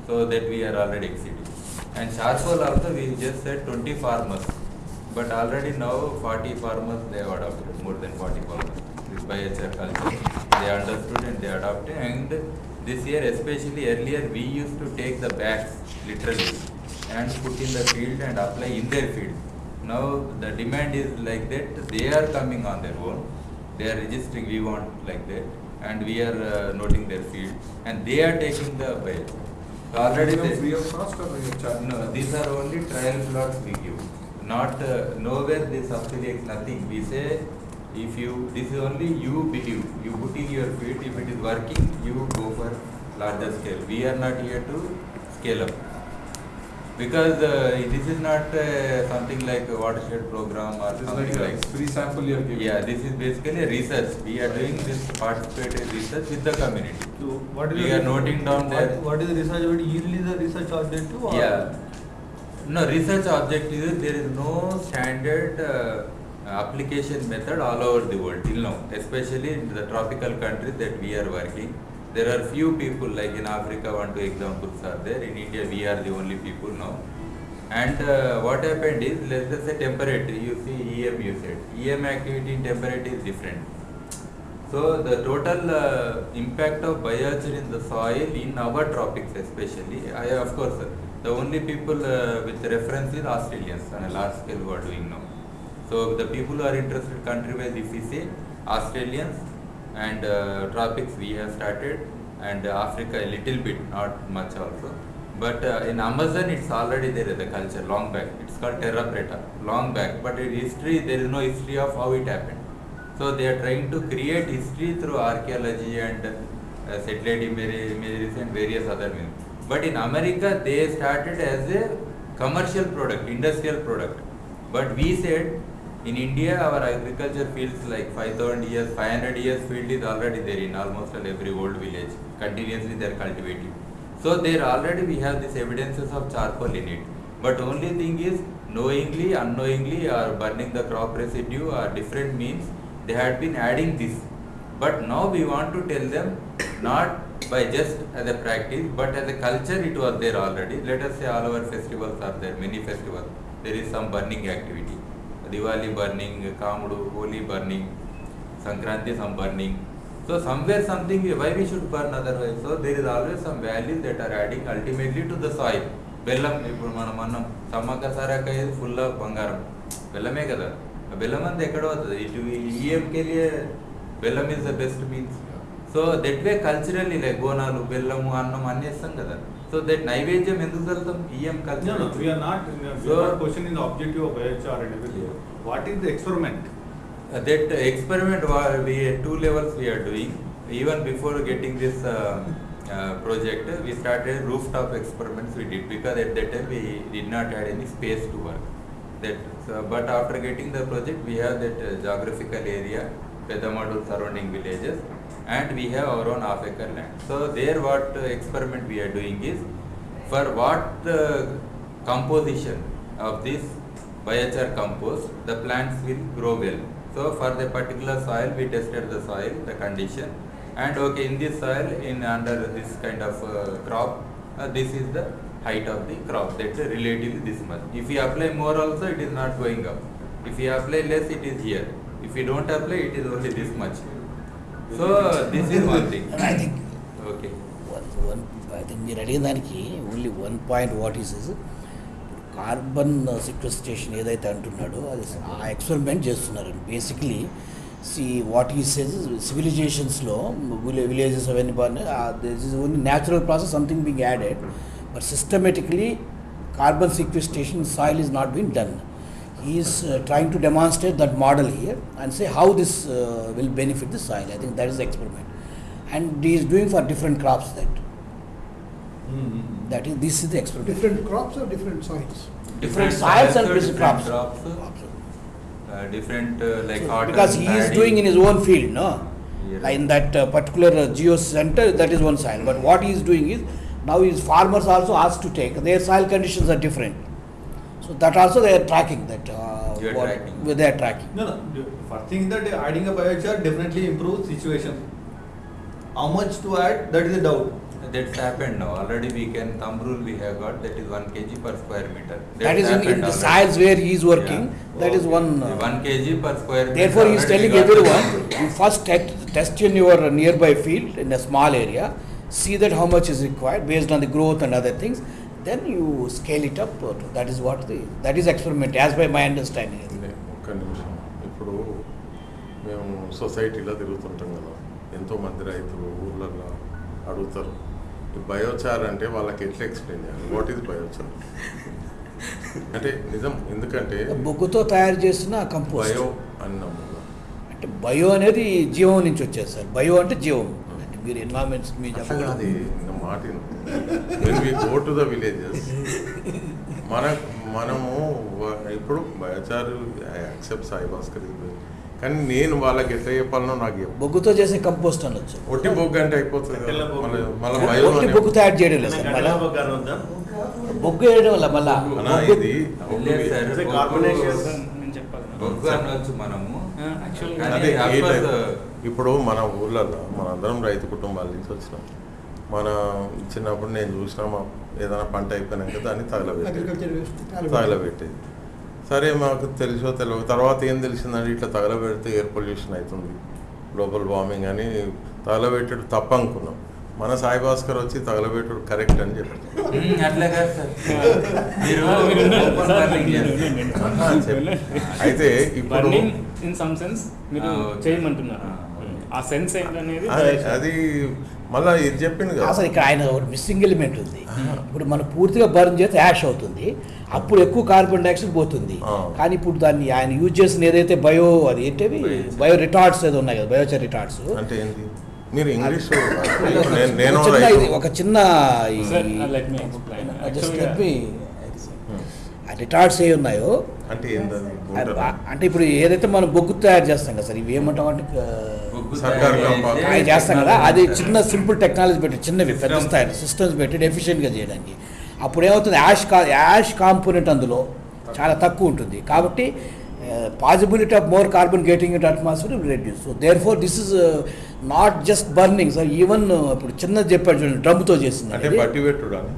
So that we are already exceeding. And charcoal also we just said 20 farmers, but already now 40 farmers they have adopted, more than 40 farmers. This biochar culture, they understood and they adopted. And this year, especially earlier, we used to take the bags literally and put in the field and apply in their field. Now the demand is like that, they are coming on their own, they are registering, we want like that, and we are noting their field, and they are taking the biochar. So already they, free of cost or you charge? no, these are only trial plots we give, not nowhere this affiliates nothing. We say if you, this is only you believe, you put in your field, if it is working, you go for larger scale. We are not here to scale up. Because this is not something like a watershed program or This something is like like. a free sample you are giving. Yeah, this is basically a research. We are doing this participated research with the community. So what is We the are noting down there. What is the research? But yearly the research objective? Or? Yeah. No, research objective is there is no standard application method all over the world till now, especially in the tropical countries that we are working. There are few people like in Africa, 1-2 examples are there. In India, we are the only people now. And what happened is, let's say temperature, you see EM you said. EM activity in temperature is different. So the total impact of biochar in the soil in our tropics especially, of course, the only people with reference is Australians on a large scale who are doing now. So the people who are interested country-wise, if we say Australians and tropics we have started, and Africa a little bit, not much also. But in Amazon it's already there the culture long back. It's called terra preta, long back. But in history there is no history of how it happened. So they are trying to create history through archaeology and satellite images and various other means. But in America they started as a commercial product, industrial product. But we said in India our agriculture fields like 5,000 years, 500 years field is already there in almost every old village. Continuously they are cultivating. So there already we have these evidences of charcoal in it. But only thing is knowingly, unknowingly or burning the crop residue or different means they had been adding this. But now we want to tell them not by just as a practice but as a culture it was there already. Let us say all our festivals are there, many festivals. There is some burning activity. Diwali burning, Kamudu, Holi burning, Sankranti some burning. So somewhere something, why we should burn otherwise? So there is always some values that are adding ultimately to the soil. Bellam, ఇప్పుడు మనం అన్నం Sammakka Sarakka is full of బంగారం. బెల్లమే కదా. బెల్లం అంతా ఎక్కడ అవుతుంది? ఇటు ఈఎంకి వెళ్ళి బెల్లం is the best means. So that way culturally like Bonalu, బెల్లము, అన్నం అన్నీ వేస్తాం కదా. So that నైవేద్యం ఎందుకు చల్లుతాం? ఈఎం culture. No, we are not questioning the objective of biochar and everything. What is the experiment? That experiment, we 2 levels we are doing. Even before getting this project, we started rooftop experiments we did, because at that time we did not have any space to work. But after getting the project, we have that geographical area, Pedamadu surrounding villages, and we have our own half-acre land. So there what experiment we are doing is, for what composition of this biochar compost, the plants will grow well. So for the particular soil, we tested the soil, the condition, and okay, in this soil, in under this kind of crop, this is the height of the crop, that's relatively this much. If you apply more also, it is not going up. If you apply less, it is here. If you don't apply, it is only this much. So this is one thing. I think Okay. I think మీరు అడిగిన దానికి only 1 point what is carbon sequestration ఏదైతే అంటున్నాడో అది ఆ experiment చేస్తున్నారు basically. See what he says సివిలైజేషన్స్లో villages అవన్నీ this is only natural process, something being added, but systematically carbon sequestration soil is not been done. He is trying to demonstrate that model here and say how this will benefit the soil. I think that is the experiment, and he is doing for different crops that. That is, this is the experiment. Different crops or different soils? Different soils and different crops. Different like cotton, because he is paddy. doing in his own field, no? Yeah. In that particular GEO center, that is one soil. But what he is doing is, now his farmers also asked to take, their soil conditions are different. So that also they are tracking that. You are tracking. They are tracking. No. First thing that adding a biochar definitely improves situation. How much to add? That is a doubt. That's happened now. Already we can, thumb rule we have got, that is 1 kg per square meter. That is in the already. soils where he is working. Yeah. That is one. 1 kg per square meter. Therefore, he is already telling we got everyone, the- you first test in your nearby field in a small area, see that how much is required based on the growth and other things. Then you scale it up. That is what that is experiment, as by my understanding. ఒక్క నిమిషం. ఇప్పుడు మేము సొసైటీలో తిరుగుతుంటాం కదా, ఎంతోమంది రైతులు ఊర్లలో అడుగుతారు, ఈ బయోచార్ అంటే వాళ్ళకి ఎట్లా ఎక్స్ప్లెయిన్ చేయాలి, వాట్ ఈజ్ బయోచార్ అంటే నిజం. ఎందుకంటే బొగ్గుతో తయారు చేసిన కంపోస్ట్. బయో అన్నాము కదా. అంటే బయో అనేది జీవం నుంచి వచ్చేది సార్. బయో అంటే జీవం. అంటే మీరు ఎన్విరాన్మెంట్స్ మీ అట్లా కాదు, నా మాట when we go to the villages, మనము ఇప్పుడు బయోచార్ యాక్సెప్ట్ సాయి భాస్కర్, కానీ నేను వాళ్ళకి ఎట్లా చెప్పాలనో నాకు చెప్పు. బొగ్గుతో చేసే కంపోస్ట్ అనొచ్చు. ఒట్టి బొగ్గు అంటే అయిపోతుంది కదా, మళ్ళీ ఒట్టి బొగ్గు తయారు చేయడం లేదు సార్. మళ్ళీ బొగ్గు వేయడం వల్ల మళ్ళా ఇది లేదు సార్, It's a carbonation. నేను చెప్పాలి. బొగ్గు అనవచ్చు మనము. యాక్చువల్గా కానీ అదే of ఏ course, టైప్ ఇప్పుడు మన ఊర్లలో మనందరం రైతు కుటుంబాల నుంచి వచ్చినాం. మన చిన్నప్పుడు నేను చూసినా మా ఏదైనా పంట అయిపోయినాక దాన్ని Agriculture waste. తగలబెట్టేది. సరే మాకు తెలిసో తెలియదు, తర్వాత ఏం తెలిసిందంటే ఇట్లా తగలబెడితే ఎయిర్ పొల్యూషన్ అవుతుంది, గ్లోబల్ వార్మింగ్ అని తగలబెట్టడు తప్ప అనుకున్నాం. మన సాయి భాస్కర్ వచ్చి తగలబెట్టడు కరెక్ట్ అని చెప్పారు. అట్లా కాదు సార్, మీరు open burning చేస్తారు. అయితే ఇప్పుడు బర్నింగ్ ఇన్ సమ్ సెన్స్ మీరు okay. చేయమంటున్నారు. ఆ సెన్స్ ఏంటనేది అది మళ్ళీ ఇది చెప్పింది కదా. అసలు ఇక్కడ ఆయన ఒక మిస్సింగ్ ఎలిమెంట్ ఉంది. ఇప్పుడు మనం పూర్తిగా బర్న్ చేస్తే యాష్ అవుతుంది, అప్పుడు ఎక్కువ కార్బన్ డైఆక్సైడ్ పోతుంది. కానీ ఇప్పుడు దాన్ని ఆయన యూజ్ చేసిన ఏదైతే బయో, అది ఏంటవి బయో రిటార్డ్స్ ఏదో ఉన్నాయి కదా, బయోచార్ రిటార్డ్స్. అంటే ఏంటి మీరు ఇంగ్లీష్ ఒక చిన్న లెట్ మీ ఎక్స్ప్లెయిన్. రిటార్డ్స్ ఏ ఉన్నాయో అంటే ఏంటది? అంటే ఇప్పుడు ఏదైతే మనం బొగ్గు తయారు చేస్తాం కదా సార్, ఇవి ఏమంటాం అంటే బొగ్గు సర్కార్ తయారు కంప- చేసి అవి చేస్తాం కదా, అది చిన్న సింపుల్ టెక్నాలజీ పెట్టి చిన్నవి పెద్ద స్థాయి సిస్టమ్స్ పెట్టి ఎఫిషియెంట్గా చేయడానికి. అప్పుడు ఏమవుతుంది, యాష్ కాంపోనెంట్ అందులో చాలా తక్కువ ఉంటుంది. కాబట్టి possibility of more carbon getting it atmosphere will reduce. So therefore this is not just burning sir, even ఇప్పుడు చిన్నది చెప్పాడు చూడండి, డ్రమ్తో చేసింది. అంటే బట్టి పెట్టుడు అని.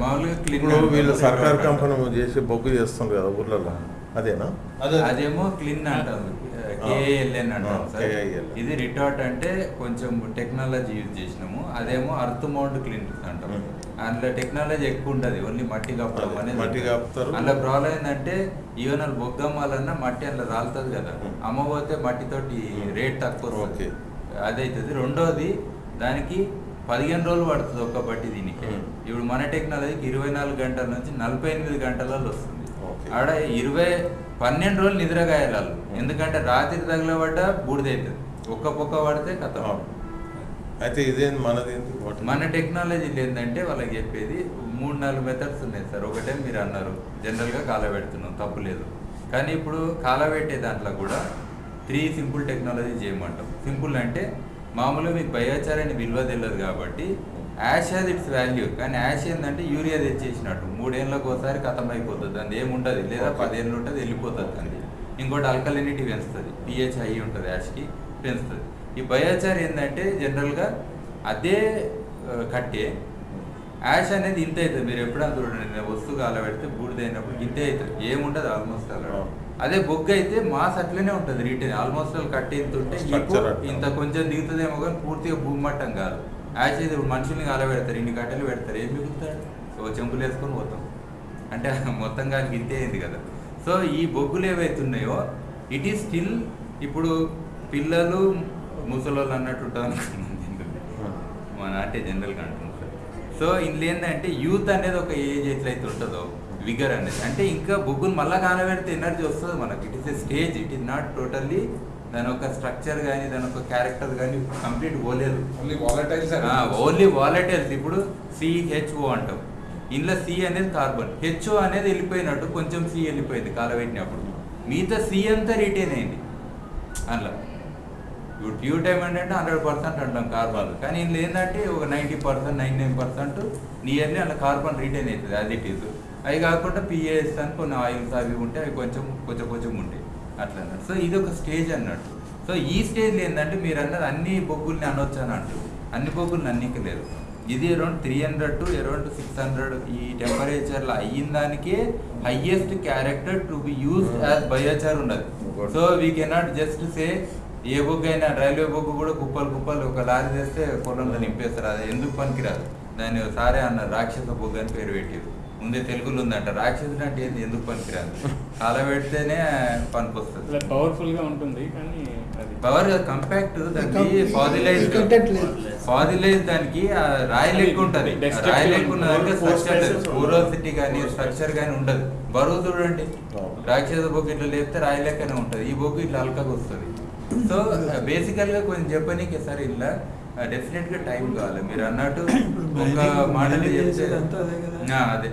మామూలుగా ఇప్పుడు క్లీన్ వీళ్ళు సర్కార్ కంపెనీ చేసి బొగ్గు చేస్తుంది కదా ఊర్లలో, అదేనా? అదేమో క్లీన్ అంటారు, KALN అంటారు సార్. KALN. ఇది రిటార్ట్ అంటే కొంచెం టెక్నాలజీ యూజ్ చేసినాము. అదేమో అర్త్ మౌంట్ క్లీన్ అంటాం. అందులో టెక్నాలజీ ఎక్కువ ఉంటుంది, ఓన్లీ మట్టి కప్పడం అనేది. మట్టి కప్పుతారు. అందులో ప్రాబ్లం ఏంటంటే ఈవెన్ వాళ్ళు బొగ్గమ్మాలన్నా మట్టి అందులో రాలుతుంది కదా, అమ్మబోతే మట్టితోటి రేట్ తక్కువ ఓకే. అదైతుంది. రెండోది దానికి 15 రోజులు పడుతుంది ఒక్క బట్టి దీనికి. ఇప్పుడు మన టెక్నాలజీకి 24 గంటల నుంచి 48 గంటలలో వస్తుంది. ఆడ 12 రోజులు నిద్రగాయాలి వాళ్ళు, ఎందుకంటే రాత్రి తగలబడ్డ బూడిదవుతుంది, ఒక్క పొక్క పడితే కథ. అయితే ఇదేంటి మనది? మన టెక్నాలజీలు ఏంటంటే వాళ్ళకి చెప్పేది 3-4 మెథడ్స్ ఉన్నాయి సార్. ఒకటే మీరు అన్నారు జనరల్గా కాలబెడుతున్నాం, తప్పు లేదు. కానీ ఇప్పుడు కాలబెట్టే దాంట్లో కూడా 3 సింపుల్ టెక్నాలజీ చేయమంటాం. సింపుల్ అంటే మామూలుగా మీకు బయోచార్ అని విలువ తెలియదు కాబట్టి యాష్ హ్యాజ్ ఇట్స్ వాల్యూ. కానీ యాష్ ఏంటంటే యూరియా తెచ్చేసినట్టు 3 ఏళ్ళకి ఒకసారి ఖతం అయిపోతుంది, అది ఏముంటుంది, లేదా 10 ఏళ్ళు ఉంటుంది వెళ్ళిపోతుంది అండి. ఇంకోటి ఆల్కలినిటీ పెంచుతుంది, pH హై ఉంటుంది, యాష్కి పెంచుతుంది. ఈ బయోచార్ ఏంటంటే జనరల్గా అదే కట్టే యాష్ అనేది ఇంత అవుతుంది. మీరు ఎప్పుడైనా చూడండి, వస్తువు కాలబెడితే బూడిదైనప్పుడు ఇంతే అవుతుంది, ఏముంటుంది ఆల్మోస్ట్ అలా. అదే బొగ్గు అయితే మాస్ అట్లనే ఉంటుంది, రీటైన్ ఆల్మోస్ట్ వాళ్ళు కట్టి ఇంత ఉంటే ఇంత కొంచెం దిగుతుందేమో కానీ పూర్తిగా భూమట్టం కాదు. యాష్ అయితే ఇప్పుడు మనుషుల్ని కాలబెడతారు, ఇన్ని కట్టెలు పెడతారు, ఏం మిగులుతాడు? ఓ చెంపులు వేసుకొని పోతాం, అంటే మొత్తంగా గింతే అయింది కదా. సో ఈ బొగ్గులు ఏవైతే ఉన్నాయో ఇట్ ఈస్ స్టిల్ ఇప్పుడు పిల్లలు ముసలోళ్ళు అన్నట్టు ఉంటుంది అనుకున్నాం మన అంటే జనరల్గా అంటున్నారు. సో ఇందులో ఏంటంటే యూత్ అనేది ఒక ఏజ్ ఎట్లయితే ఉంటుందో విగర్ అనేది, అంటే ఇంకా బొగ్గులు మళ్ళీ కానబెడితే ఎనర్జీ వస్తుంది మనకి. It is a stage, it is not totally దాని ఒక స్ట్రక్చర్ కానీ దాని ఒక క్యారెక్టర్ కానీ కంప్లీట్ పోలేదు. ఓన్లీ వాలటైల్స్. ఇప్పుడు CHO అంటాం, ఇందులో C అనేది కార్బన్, HO అనేది వెళ్ళిపోయినట్టు కొంచెం C వెళ్ళిపోయింది కాలబెట్టినప్పుడు, మిగతా C అంతా రిటైన్ అయింది అందులో. ఇప్పుడు ట్యూ టైమ్ అంటే 100% అంటాం కార్బన్, కానీ ఇందులో ఏంటంటే ఒక 90%, 99% నియర్లీ అందులో కార్బన్ రిటైన్ అవుతుంది యాజ్ ఇట్ ఈజ్. అవి కాకుండా PAS అని కొన్ని ఆయిల్స్ అవి ఉంటే అవి కొంచెం కొంచెం ఉంటాయి అట్లా అన్నట్టు. సో ఇది ఒక స్టేజ్ అన్నట్టు. సో ఈ స్టేజ్లో ఏంటంటే మీరు అన్నది అన్ని బొగ్గుల్ని అనొచ్చు అని అంటారు, అన్ని బొగ్గుల్ని అన్నికి లేదు. ఇది అరౌండ్ 300 to అరౌండ్ 600 ఈ టెంపరేచర్లో అయిన దానికే highest character to be used as biochar ఉన్నది. So we cannot just say a బొగ్గు అయినా, రైల్వే బొగ్గు కూడా కుప్పలు ఒక లారీ తెస్తే పొలంలో నింపేస్తారు, అది ఎందుకు పనికిరాదు. దాన్ని సారే అన్నారు రాక్షస బొగ్గు అని పేరు పెట్టారు. ముందే తెలుగులో ఉందంట, రాక్షసుడు అంటే ఏంది, ఎందుకు పనికిరాదు, కాలబెడితేనే పనికొస్తుంది. పవర్ఫుల్ గా ఉంటుంది కానీ పవర్ కంపాక్ట్, దానికి ఫాజిలైజ్ దానికి రాయి లెక్క ఉంటుంది. రాయి లెక్క ఉన్నదంటే స్ట్రక్చర్ పోరోసిటీ కానీ స్ట్రక్చర్ కానీ ఉండదు. బరువు చూడండి, రాక్షస బొగ్గు ఇట్లా లేపితే రాయి లెక్కనే ఉంటుంది, ఈ బొగ్గు ఇట్లా అల్కగా వస్తుంది. సో బేసికల్ గా కొంచెం చెప్పనీకి సరే ఇలా డెఫినెట్ గా టైం కావాలి. మీరు అన్నట్టు ఒక మాటలో చెప్తే అదే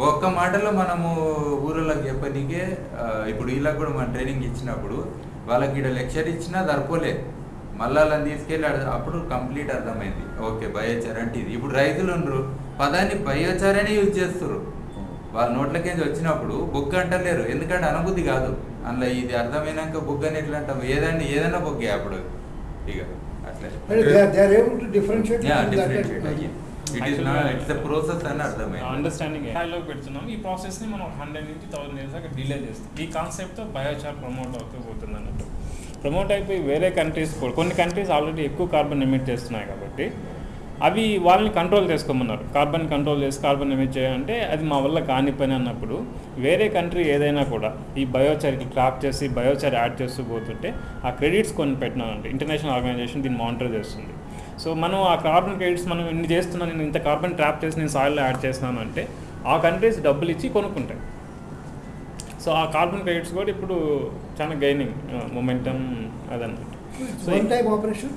ఒక్క మాటలో మనము ఊళ్ళకి చెప్పనీకే, ఇప్పుడు వీళ్ళకి కూడా మనం ట్రైనింగ్ ఇచ్చినప్పుడు వాళ్ళకి ఇక్కడ లెక్చర్ ఇచ్చినా సరిపోలేదు, మళ్ళీ వాళ్ళని తీసుకెళ్ళి అప్పుడు కంప్లీట్ అర్థమైంది. ఓకే బయోచార్ అంటే ఇది. ఇప్పుడు రైతులు ఉండరు, పదాన్ని బయోచార్ అనే యూజ్ చేస్తారు. వాళ్ళ నోట్లకేంచి వచ్చినప్పుడు బొగ్గు అంటలేరు, ఎందుకంటే అనుభూతి కాదు. అందులో ఇది అర్థమైనాక బొగ్గు అని ఎట్లా అంటాం, ఏదైనా బొగ్గే అప్పుడు ఇక అట్లా అండర్స్టాండింగ్ లోకి పెడుతున్నాం. ఈ ప్రాసెస్ ని మనం 100 నుంచి 1000 ఇయర్స్ దాకా డిలే చేస్తాం. ఈ కాన్సెప్ట్ తో బయోచార్ ప్రమోట్ అవుతూ పోతుంది అన్నట్టు. ప్రమోట్ అయిపోయి వేరే కంట్రీస్ కూడా, కొన్ని కంట్రీస్ ఆల్రెడీ ఎక్కువ కార్బన్ ఎమిట్ చేస్తున్నాయి కాబట్టి అవి వాళ్ళని కంట్రోల్ చేసుకోమన్నారు. కార్బన్ కంట్రోల్ చేసి కార్బన్ ఎమిట్ చేయాలంటే అది మా వల్ల కాని పని అన్నప్పుడు వేరే కంట్రీ ఏదైనా కూడా ఈ బయోచార్కి ట్రాప్ చేసి బయోచార్ యాడ్ చేస్తూ పోతుంటే ఆ క్రెడిట్స్ కొన్ని పెట్టినానంటే ఇంటర్నేషనల్ ఆర్గనైజేషన్ దీన్ని మానిటర్ చేస్తుంది. సో మనం ఆ కార్బన్ క్రెడిట్స్ మనం ఇన్ని చేస్తున్నాను, నేను ఇంత కార్బన్ ట్రాప్ చేసి నేను సాయిల్లో యాడ్ చేస్తున్నాను అంటే ఆ కంట్రీస్ డబ్బులు ఇచ్చి కొనుక్కుంటాయి. సో ఆ కార్బన్ క్రెడిట్స్ కూడా ఇప్పుడు చాలా గెయినింగ్ మొమెంటం అదన్నమాట. సో ఆపరేషన్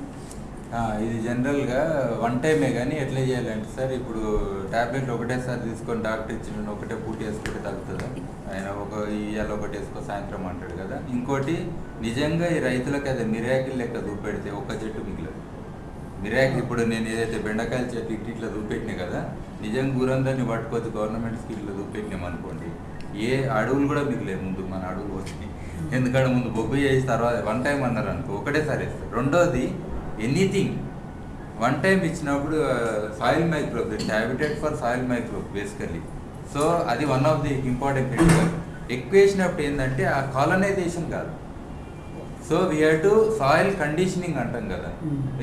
ఇది జనరల్గా వన్ టైమే, కానీ ఎట్లా చేయాలంటే సార్ ఇప్పుడు ట్యాబ్లెట్లు ఒకటేసారి తీసుకొని డాక్టర్ ఇచ్చిన ఒకటే పూట వేసుకుంటే తగ్గుతుందా, ఆయన ఇవాళ ఒకటి వేసుకో సాయంత్రం అంటాడు కదా. ఇంకోటి నిజంగా ఈ రైతులకు అదే మిరాకిల్ లెక్క చూపెడితే ఒక్క చెట్టు మిగిలదు. మిరాకిల్ ఇప్పుడు నేను ఏదైతే బెండకాయల చెట్టు ఇట్లా చూపెట్టినా కదా, నిజంగా ఊరందరినీ పట్టుకోవచ్చు గవర్నమెంట్ స్కీమ్లో చూపెట్టినాం అనుకోండి, ఏ అడవులు కూడా మిగిలేదు. ముందు మన అడవులు వచ్చినాయి, ఎందుకంటే ముందు బొబ్బు చేసి తర్వాత వన్ టైం అన్నారు అనుకో ఒకటేసారి వేస్తారు. రెండోది ఎనీథింగ్ వన్ టైం ఇచ్చినప్పుడు soil microbe, it's habitat for soil microbe basically. So అది one of the important critical. ఎక్కువ వేసినప్పుడు ఏంటంటే ఆ కాలనైజేషన్ కాదు, so we have to soil conditioning అంటాం కదా.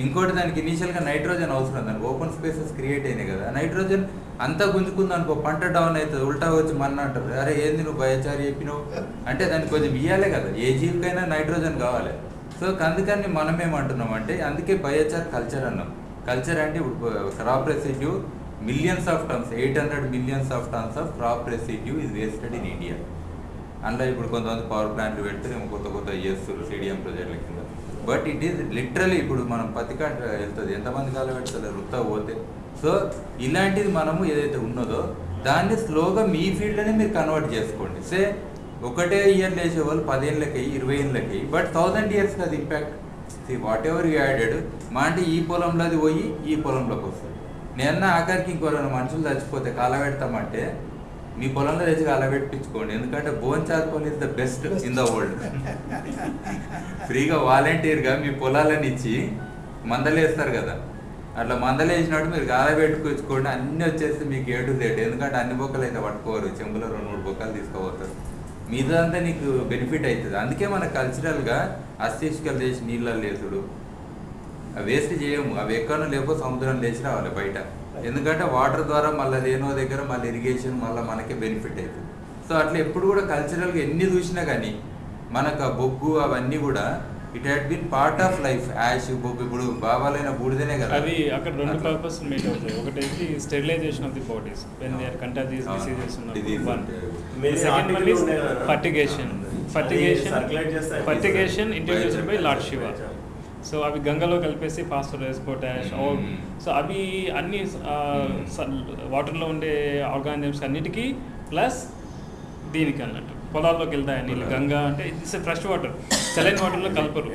ఇంకోటి దానికి ఇనీషియల్గా నైట్రోజన్ అవసరం, దానికి ఓపెన్ స్పేసెస్ క్రియేట్ అయినాయి కదా, నైట్రోజన్ అంతా గుంజుకుంది అనుకో పంట డౌన్ అవుతుంది, ఉల్టా వచ్చి మన అంటారు అరే ఏంది నువ్వు బయోచార్ చెప్పినావు అంటే దానికి కొంచెం ఇవ్వాలి కదా, ఏ జీవికైనా నైట్రోజన్ కావాలి. సో అందుకని మనం ఏమంటున్నాం అంటే అందుకే బయోచార్ కల్చర్ అన్నాం. కల్చర్ అంటే ఇప్పుడు crop residue millions of tons, 800 millions of tons of crop residue is wasted in India. అందులో ఇప్పుడు కొంతమంది పవర్ ప్లాంట్లు పెడితే కొత్త చేస్తారు CDM ప్రాజెక్టుల కింద. బట్ ఇట్ ఈస్ లిటరలీ ఇప్పుడు మనం పత్తికాట వెళ్తుంది, ఎంతమంది కాలం పెడతారు వృత్తా పోతే. సో ఇలాంటిది మనము ఏదైతే ఉన్నదో దాన్ని స్లోగా మీ ఫీల్డ్లోనే మీరు కన్వర్ట్ చేసుకోండి. సే ఒకటే ఇయర్ వేసే వాళ్ళు 10 ఏళ్ళకి 20 ఏళ్ళకి, బట్ 1000 years అది impact. What ever you added మా అంటే ఈ పొలంలో అది పోయి ఈ పొలంలోకి వస్తుంది. నేను ఆఖరికి ఇంకోరైనా మనుషులు చచ్చిపోతే కాలబెడతామంటే మీ పొలంలో తెచ్చి కాలబెట్టించుకోండి, ఎందుకంటే bone charcoal is the best in the world. ఫ్రీగా వాలంటీర్గా మీ పొలాలను ఇచ్చి మందలేస్తారు కదా, అట్లా మందలేసినట్టు మీరు కాలబెట్టుకొచ్చుకోండి, అన్నీ వచ్చేసి మీకు A to Z. ఎందుకంటే అన్ని బొక్కలు అయితే పట్టుకోరు, చెంబులో 2-3 బొక్కలు తీసుకుపోతారు, మీదంతా నీకు బెనిఫిట్ అవుతుంది. అందుకే మన కల్చరల్గా అస్థిష్కలు చేసి నీళ్ళల్లో లేసుడు వేస్ట్ చేయము, అవి ఎక్కడో లేకపోతే సముద్రం లేచి రావాలి బయట. ఎందుకంటే వాటర్ ద్వారా మళ్ళీ రేనో దగ్గర మళ్ళీ ఇరిగేషన్ మళ్ళీ మనకే బెనిఫిట్ అవుతుంది. సో అట్లా ఎప్పుడు కూడా కల్చరల్గా ఎన్ని చూసినా కానీ మనకు ఆ బొగ్గు అవన్నీ కూడా it had been part of life. Ash బొగ్గు ఇప్పుడు బాబాలైన బూడిదనే కదా. అది అక్కడ రెండు పర్పస్ మీట్ అవుతాయి. ఒకటి sterilisation of the bodies when they are contagious diseases second one is fertigation introduced by lord Shiva. సో అవి గంగలో కలిపేసి ఫాస్ఫరస్ పొటాష్ సో అవి అన్ని వాటర్లో ఉండే ఆర్గానిజమ్స్ అన్నిటికీ ప్లస్ దీనికి అన్నట్టు పొలాల్లోకి వెళ్తాయి నీళ్ళు. గంగా అంటే ఇట్స్ ఫ్రెష్ వాటర్, సెలైన్ వాటర్లో కలపరు,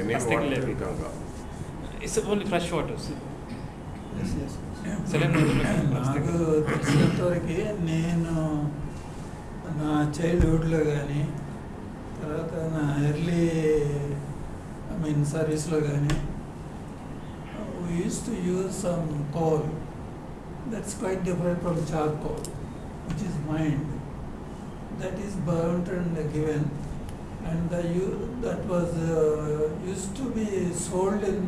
it's only fresh water. Saline నాకు తెలిసినంతవరకు నేను నా చైల్డ్హుడ్లో కానీ తర్వాత నా ఎర్లీ సర్వీస్లో కానీ we used to use some coal that's quite different from charcoal, which is mined. That is burnt and given, and that was used to be sold in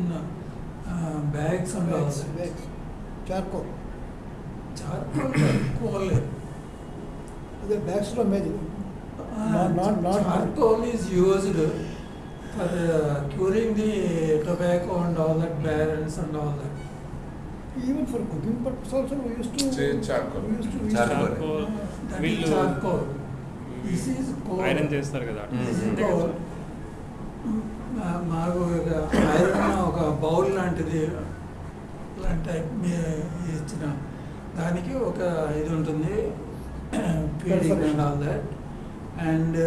bags and all that. Bags. Charcoal. Coal. The bags are made. Not charcoal is used for curing the tobacco and all that, barrels and all that. Even for cooking purpose also we used to charcoal. We used to use Charcoal. That is charcoal. This is coal. Iron చేస్తారు కదా. This is coal. మాకు iron ఒక bowl లాంటిది ఇలాంటి type ఇచ్చిన దానికి ఒక ఇది ఉంటుంది, feeding and all that, and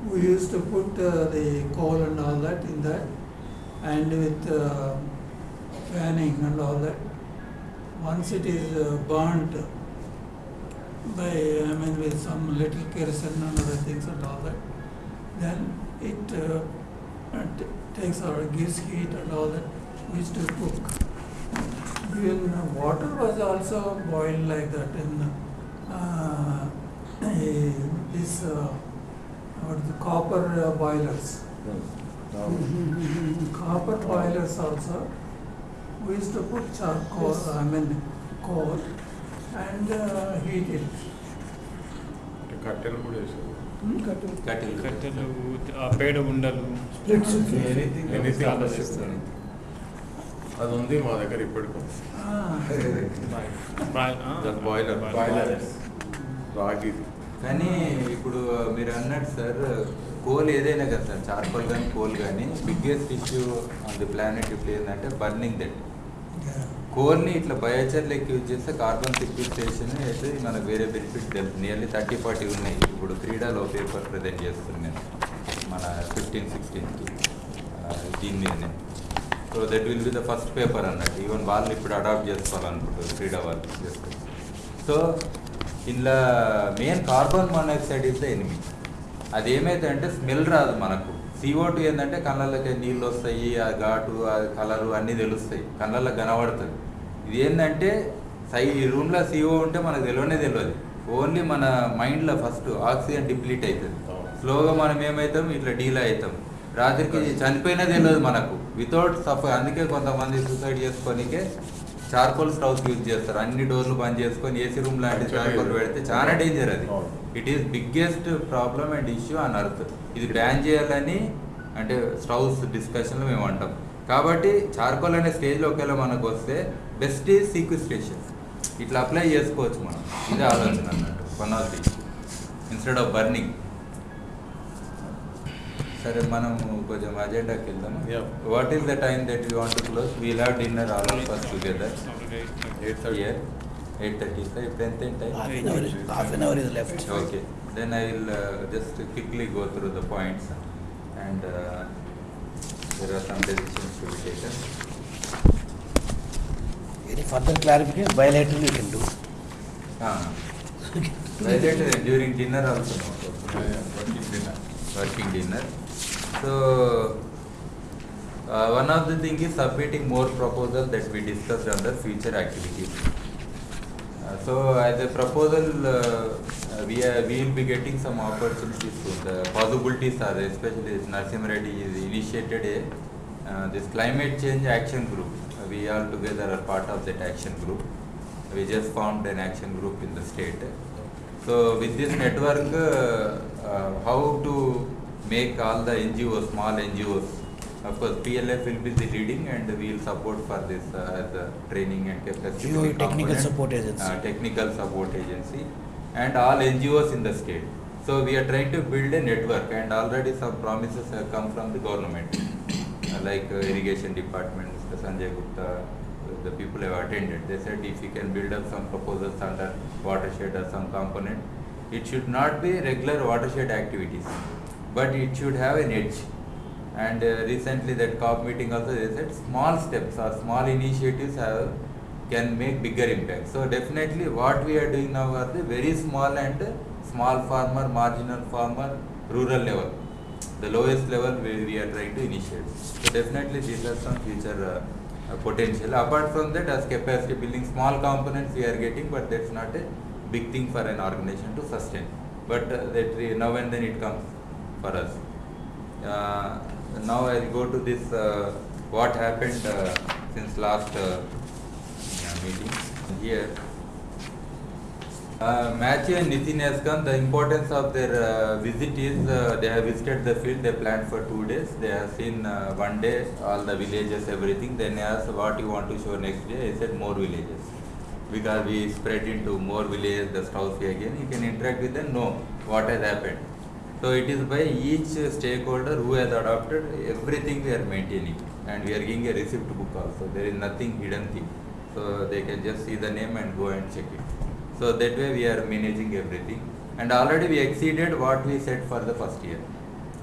we used to put the coal and all that in that, and with fanning and all that. Once it is burnt by, with some little kerosene and other things and all that, then it takes or gives heat and all that. We used to cook. Even water was also boiled like that in this the copper boilers. Copper boilers also. We used to put charcoal, coal, and heat it. కట్టెలు కూడా వేసారు. కట్టెలు, పేడ ఉండలు, anything చేస్తారు. అది ఉంది మా దగ్గర ఇప్పటికీ. బాయిలర్ రాగి. కానీ ఇప్పుడు మీరు అన్నట్టు సార్, కోల్ ఏదైనా కదా సార్, చార్కోల్ కానీ కోల్ కానీ biggest issue on the planet ఇప్పుడు ఏంటంటే బర్నింగ్ దట్. కోల్ని ఇట్లా బయోచార్లోకి యూజ్ చేస్తే కార్బన్ సిక్విస్ట్రేషన్ అయితే మనకు వేరే బెనిఫిట్ తెలుసు. నియర్లీ 30-40 ఉన్నాయి. ఇప్పుడు క్రీడాలో పేపర్ ప్రజెంట్ చేస్తున్నాను నేను మన 15-16కి దీని మీదనే. So that will be the first paper అన్నట్టు. ఈవెన్ వాళ్ళు ఇప్పుడు అడాప్ట్ చేసుకోవాలనుకుంటారు క్రీడా వాళ్ళు చేస్తారు. సో ఇందులో main carbon monoxide is the enemy. అది ఏమైతే అంటే స్మెల్ రాదు మనకు. CO2 ఏంటంటే కళ్ళకి నీళ్ళు వస్తాయి, ఆ ఘాటు, ఆ కలరు అన్నీ తెలుస్తాయి, కళ్ళకి కనబడుతుంది. ఇది ఏంటంటే ఈ రూమ్లో CO ఉంటే మనకు తెలియదు. ఓన్లీ మన మైండ్లో ఫస్ట్ ఆక్సిజన్ డిప్లీట్ అవుతుంది. స్లోగా మనం ఏమవుతాం, ఇట్లా డీలా అవుతాం. రాత్రికి చనిపోయినా తెలియదు మనకు వితౌట్ సఫర్. అందుకే కొంతమంది సూసైడ్ చేసుకోనికే చార్కోల్ స్టవ్స్ యూజ్ చేస్తారు. అన్ని డోర్లు బంద్ చేసుకొని ఏసీ రూమ్ లాంటి చార్కోల్ పెడితే చాలా డేంజర్. అది it is biggest problem and issue on earth. ఇది బ్యాన్ చేయాలని అంటే స్టవ్స్ డిస్కషన్లో మేము అంటాం. కాబట్టి చార్కోల్ అనే స్టేజ్లో ఒకవేళ మనకు వస్తే బెస్ట్ ఈజ్ సీక్విస్ట్రేషన్. ఇట్లా అప్లై చేసుకోవచ్చు మనం. ఇదే ఆలోచన అన్నట్టు one of the instead of burning. సరే, మనం కొంచెం అజెండాకి వెళ్దాం. What is the time that you want to close? We'll have dinner all of us together. 8:30 sir. ఇప్పుడు ఎంత time? Half an hour is left. Okay, then I will just quickly go through the points, and there are some decisions to be taken. Any further clarification? Bilateral you can do. Bilateral during dinner also. Working dinner. So one of the thing is submitting more proposals that we discussed under future activities. So as a proposal, we will be getting some opportunities soon. The possibilities are, especially Narasimha Reddy is initiated this climate change action group. We all together are part of that action group. We just formed an action group in the state. So with this network, how to make all the NGOs, small NGOs, of course PLF will be the leading, and we will support for this as a training and capacity GEO technical component, support agency. technical support agency, and all NGOs in the state. So we are trying to build a network, and already some promises have come from the government, like irrigation department, Mr. Sanjay Gupta, the people have attended. They said if you can build up some proposals under watershed or some component, it should not be regular watershed activities, but it should have an edge. And recently that COP meeting also they said small steps or small initiatives can make bigger impact. So definitely what we are doing now are the very small and small farmer, marginal farmer, rural level, the lowest level where we are trying to initiate. So definitely these are some future potential. Apart from that, as capacity building, small components we are getting, but that's not a big thing for an organization to sustain. But that now and then it comes for us. Now I will go to this what happened since last meeting here. Matthew and Nitin has come. The importance of their visit is they have visited the field. They planned for 2 days. They have seen one day all the villages, everything. Then they asked what you want to show next day. I said more villages, because we spread into more villages, the house again. You can interact with them, know what has happened. So it is by each stakeholder who has adopted everything we are maintaining, and we are giving a receipt book also. There is nothing hidden thing. So they can just see the name and go and check it. So that way we are managing everything, and already we exceeded what we said for the first year.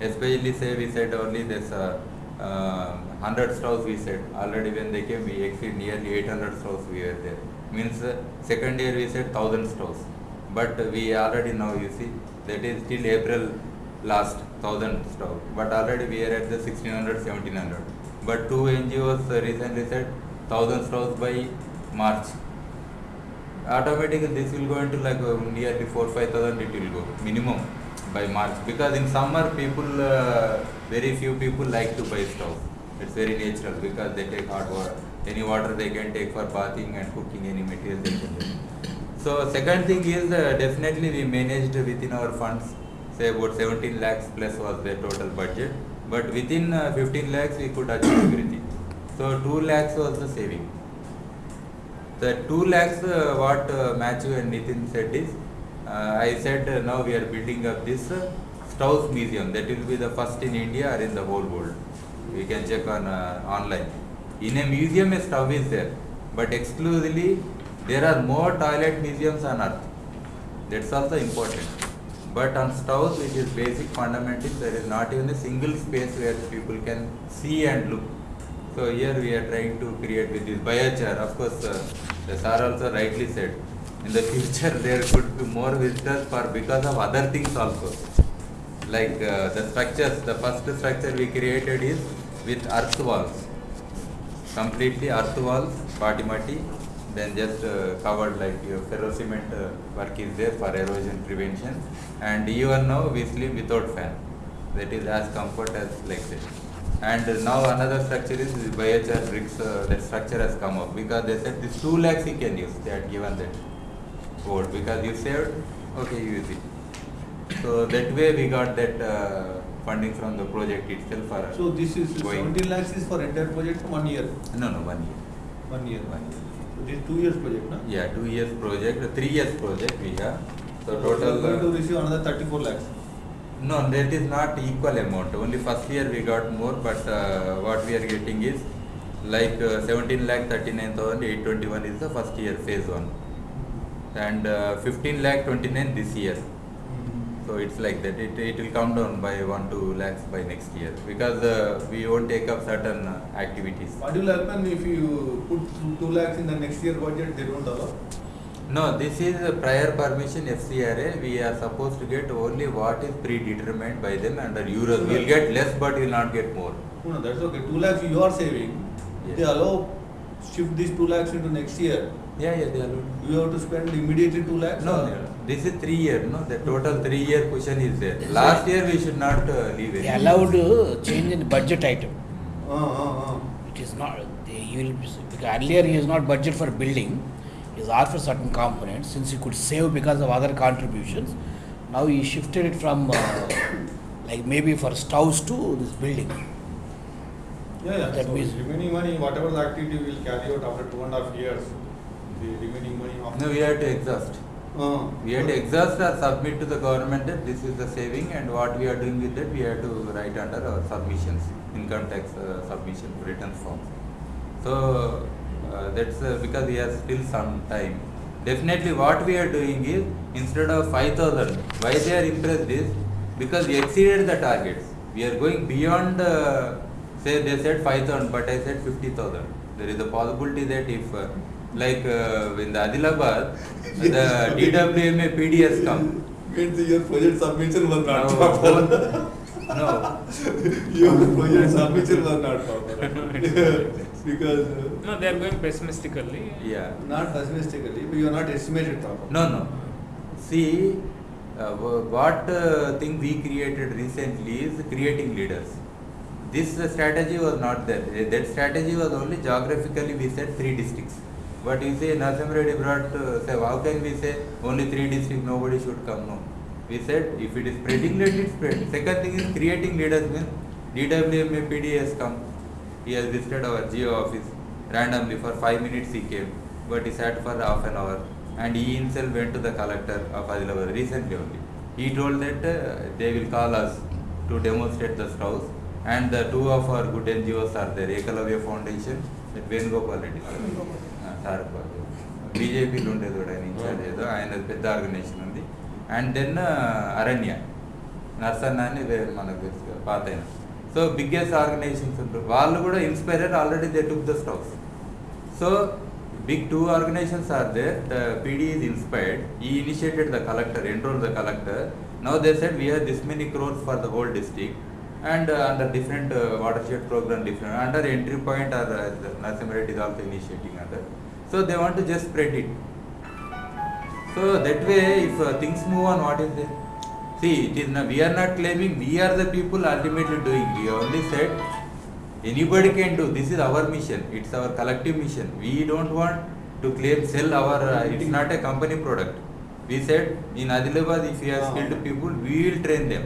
Especially say we said only this 100 stalls we said. Already when they came we exceed nearly 800 stalls we were there. Means second year we said 1000 stalls. But we already now you see that is till April last 1000 stalls. But already we are at the 1600, 1700. But two NGOs recently said 1000 stalls by March. Automatically this will go into like nearly 4,000-5,000 it will go minimum by March, because in summer people very few people like to buy stuff. It's very natural because they take hot water, any water they can take for bathing and cooking, any material they can use. So second thing is definitely we managed within our funds, say about 17 lakhs plus was the total budget, but within 15 lakhs we could achieve everything. So 2 lakhs was the saving. The 2 lakhs what Matthew and Nitin said is, I said now we are building up this Strauss Museum. That will be the first in India or in the whole world. We can check on online. In a museum a stove is there, but exclusively there are more toilet museums on earth. That's also important. But on stoves, which is basic fundamental, there is not even a single space where people can see and look. So here we are trying to create with this biochar. Of course, the sir also rightly said, in the future there could be more visitors for because of other things also. Like the structures, the first structure we created is with earth walls. Completely earth walls, Patimati, then just covered like your ferrocement work is there for erosion prevention. And even now we sleep without fan. That is as comfort as like this. And now another structure is biochar bricks. That structure has come up because they said this 2 lakhs you can use. They had given that code because you saved. Okay, use it. So that way we got that funding from the project itself. For so this is going. 17 lakhs is for entire project for 1 year. No, 1 year. 1 year. 1 year. So this is 2 years project, no? Yeah, 2 years project, 3 years project we have. So So total. we are going to receive another 34 lakhs. No, that is not equal amount. Only first year we got more, but what we are getting is like 17 lakh 39,821 is the first year phase 1, and 15 lakh 29 this year. So it's like that. It will come down by 1-2 lakhs by next year because we won't take up certain activities. What will happen if you put 2 lakhs in the next year budget? They don't allow. No, this is a prior permission FCRA. We are supposed to get only what is predetermined by them under euros. We will get less, but we will not get more. No, that's okay. 2 lakhs you are saving. Yes. They allow shift these 2 lakhs into next year. Yeah, they allow. You have to spend immediately 2 lakhs? No, this is 3 year. No, the total 3 year cushion is there. Last year we should not leave it. They allowed change in the budget item. Uh. It is not. You will because earlier he is not budget for building. He's asked for certain components. Since he could save because of other contributions, now he shifted it from like maybe for stoves to this building. Yeah. That So means- remaining money, whatever the activity we will carry out after 2.5 years, the remaining money of. No, we have to exhaust. We have to exhaust or submit to the government that this is the saving, and what we are doing with that we have to write under our submissions, income tax submission return forms. So that's because we have still some time. Definitely what we are doing is, instead of 5,000, why they are impressed is because we exceeded the targets. We are going beyond, say they said 5,000, but I said 50,000. There is a possibility that if like in the Adilabad, the DWMA PDS come. Means your project submission was not No, proper. No, Your project submission was not proper. Because No, they are going pessimistically. yeah. not pessimistically, but you are not estimated properly. No. See, what thing we created recently is creating leaders. This strategy was not there. That strategy was only geographically we said 3 districts. But you say Nasim Reddy brought, say, how can we say only 3 districts, nobody should come? No. We said if it is spreading, let it spread. Second thing is creating leaders means DWMA PDS come. He has visited our GEO office randomly for 5 minutes he came, but he sat for half an hour, and he himself went to the collector of Adilabad recently only. He told that they will call us to demonstrate the stoves, and the 2 of our good NGOs are there, Ekalavya Foundation, that Venugopal Reddy, BJP lo undedu ఆయన incharge ఏదో ఆయన పెద్ద organisation ఉంది, and then అరణ్య నర్సన్న అని మనకు తెలుసు పాత అయిన. సో బిగ్గెస్ట్ ఆర్గనైజేషన్స్ ఉంటారు, వాళ్ళు కూడా inspire already they took the stocks. So big 2 organizations are there, the PD is inspired, he initiated the collector, enrolled the collector. Now they said we have this many crores for the whole district, and under different watershed program, different under entry point or Nasim Reddy is also initiating under. So they want to just spread it. So that way if things move on, what is there? See, it is we are not claiming we are the people ultimately doing, we only said anybody can do. This is our mission. It's our collective mission. We don't want to claim, sell our, it's not a company product. We said in Adilabad, if you have skilled people, we will train them.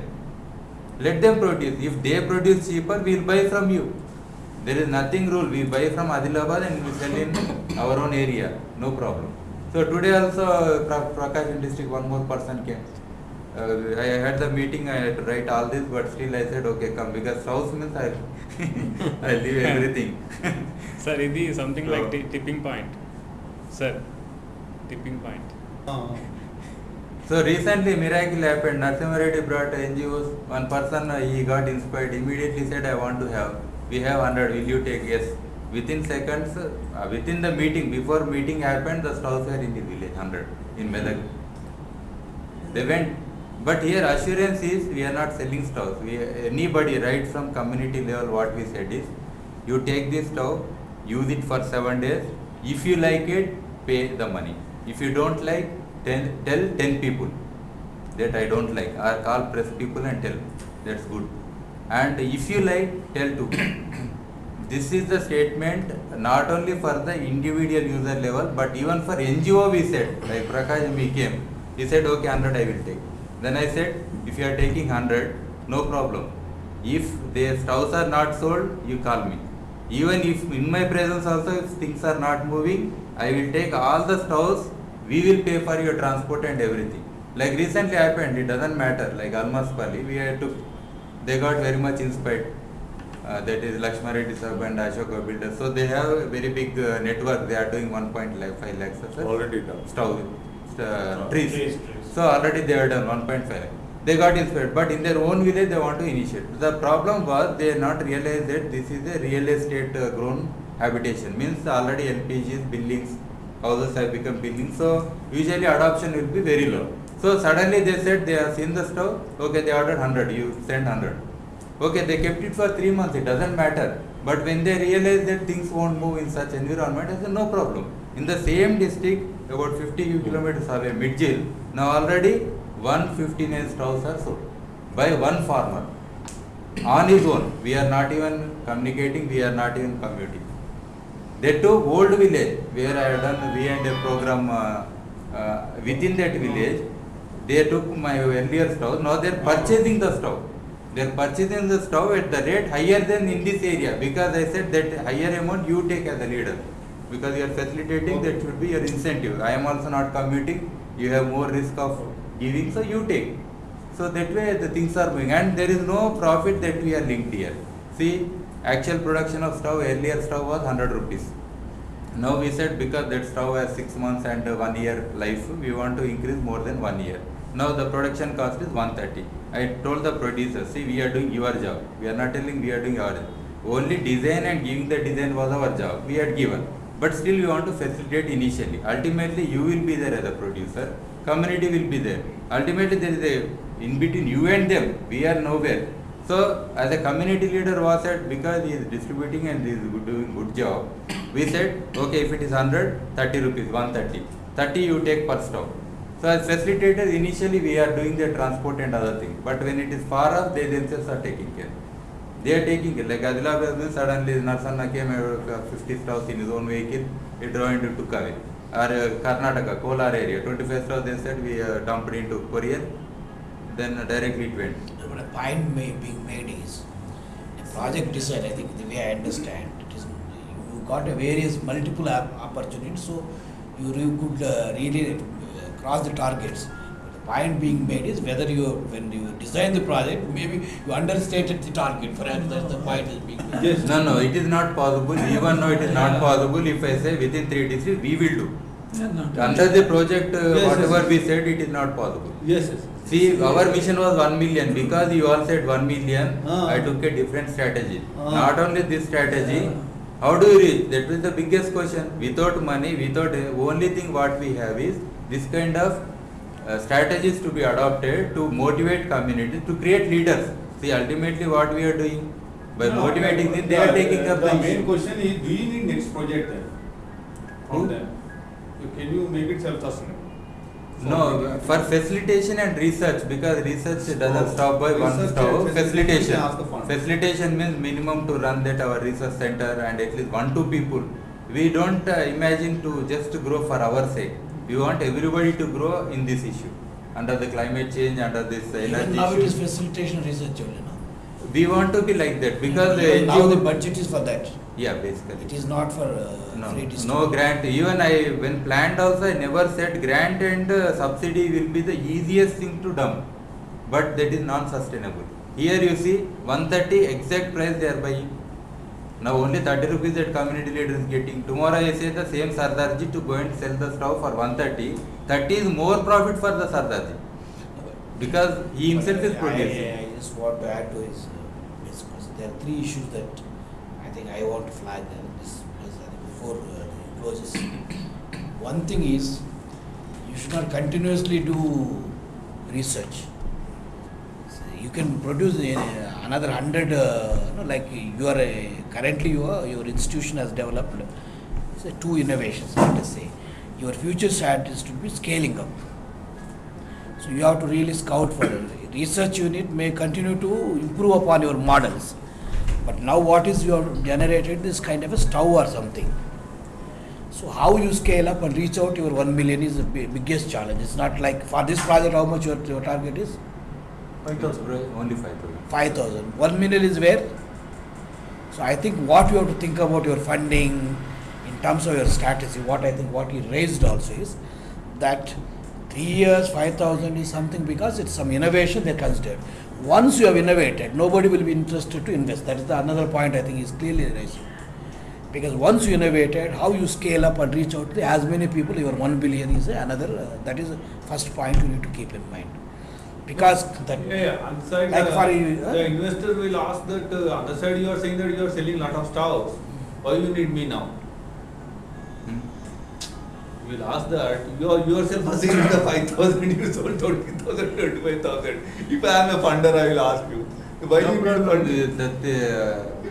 Let them produce. If they produce cheaper, we will buy from you. There is nothing rule. We buy from Adilabad and we sell in our own area. No problem. So today also, Prakasham district, one more person came. I had the meeting, I had to write all this, but still I said, okay, come, because house means I leave everything. Sir, ఇది something like tipping point. Sir, tipping point. So recently miracle happened. Nasim Reddy brought NGOs. One person he got inspired. Immediately said, I want to have. We have 100. Will you take? Yes. Within seconds, within the meeting, before meeting happened, the stalls were in the village 100 in Medak. They went. But here assurance is we are not selling stove. Anybody right from community level, what we said is, you take this stove, use it for 7 days. If you like it, pay the money. If you don't like, tell 10 people that I don't like, or call press people and tell. That's good. And if you like, tell 2. This is the statement not only for the individual user level, but even for NGO we said, like Prakasham he came, he said, okay, 100 I will take. Then I said, if you are taking 100, no problem. If the stoves are not sold, you call me. Even if in my presence also, if things are not moving, I will take all the stoves, we will pay for your transport and everything. Like recently happened, it doesn't matter, like Almas Pali, they got very much inspired. That is Lakshma Reddy Sahab and Ashoka Builders. So they have a very big network, they are doing 1.5 lakhs. Already done. Stove, trees. So already they have done 1.5 lakh. They got inspired, but in their own village they want to initiate. The problem was they not realized that this is a real estate grown habitation. Means already LPGs, buildings, houses have become buildings. So usually adoption will be very low. So suddenly they said they have seen the stove. Okay, they ordered 100. You send 100. Okay, they kept it for 3 months. It doesn't matter. But when they realized that things won't move in such environment, I said no problem. In the same district, about 50 kilometers away, Midjil, now already 159 stoves are sold by one farmer on his own. We are not even communicating, we are not even commuting. That too old village where I have done V&A program within that village. They took my earlier stove. Now they are purchasing the stove. They are purchasing the stove at the rate higher than in this area, because I said that higher amount you take as a leader, because you are facilitating. That should be your incentive. I am also not commuting. You have more risk of giving, so you take. So that way the things are moving, and there is no profit that we are linked here. See, actual production of stove, earlier stove was 100 rupees. Now we said because that stove has 6 months and 1 year life, we want to increase more than 1 year. Now the production cost is 130. I told the producer, see, we are doing your job. We are not telling we are doing our job. Only design and giving the design was our job. We had given. But still we want to facilitate initially. Ultimately you will be there as a producer. Community will be there. Ultimately there is a, in between you and them, we are nowhere. So as a community leader was said, because he is distributing and he is doing good job, we said, okay, if it is 100, 30 rupees, 130. 30 you take per stove. So as facilitators, initially we are doing the transport and other things. But when it is far off, they themselves are taking care. They are taking care. Like Adilabad, suddenly Narsanna came 50 stoves in his own vehicle, he drove into took away. Or Karnataka, Kolar area, 25 stoves they said we dumped into Korea, then directly it went. But a point being made is, the project design, I think the way I understand, it is, you got a various multiple opportunities, so you could really cross the targets. But the point being made is whether when you design the project, maybe you understated the target. Perhaps that's the point is being made. Yes. No, it is not possible. Even though it is not possible, if I say within 3 districts, we will do. Under the project, whatever we said, it is not possible. Yes. See, our mission was 1 million. Because you all said 1 million, I took a different strategy. Not only this strategy, how do you reach? That was the biggest question. Without money, without only thing what we have is this kind of strategies to be adopted to motivate community, to create leaders. See, ultimately what we are doing, by motivating them, they are taking up the main question is, do you need next project then? From them? Can you make it self-sustainable? No, for facilitation and research, because research doesn't stop by one Research stop. and Facilitation. ask the fund. Facilitation means minimum to run that our research center and at least 1-2 people. We don't imagine to just grow for our sake. We want everybody to grow in this issue. Under the climate change, under this energy Even now it is issue. facilitation research only, no? We want to be like that because Even now the budget is for that. Yeah, basically. It is not for free distribution. No grant. Even when planned also, I never said grant and subsidy will be the easiest thing to dump. But that is non-sustainable. Here you see 130 exact price they are buying. Now only 30 rupees that community leader is getting. Tomorrow I say the same Sardarji to go and sell the stove for 130. 30 is more profit for the Sardarji. Because he himself is producing. I just want to add to his discourse. There are 3 issues that I think I want to flag this before he closes. One thing is, you should not continuously do research. So you can produce another 100, like you are currently your institution has developed 2 innovations, let us say. Your future strategy is to be scaling up. So you have to really scout for it. Research unit may continue to improve upon your models. But now what is you have generated this kind of a stove or something. So how you scale up and reach out your 1 million is the biggest challenge. It's not like for this project how much your target is? 5,000. Only 5,000. 5,000. 1 million is where? So I think what you have to think about your funding in terms of your strategy, what I think what he raised also is that 3 years, 5,000 is something because it's some innovation they considered. Once you have innovated, nobody will be interested to invest. That is the another point I think is clearly raised. Because once you innovated, how you scale up and reach out to as many people, your 1 billion is another, that is the first point you need to keep in mind. Because that, other side, like for the investor will ask that, other side you are saying that you are selling lot of stoves. Why you need me now? You will ask that, you yourself are saying the 5,000, you sold 20,000, 25,000. If I am a funder, I will ask you. Why you need fund?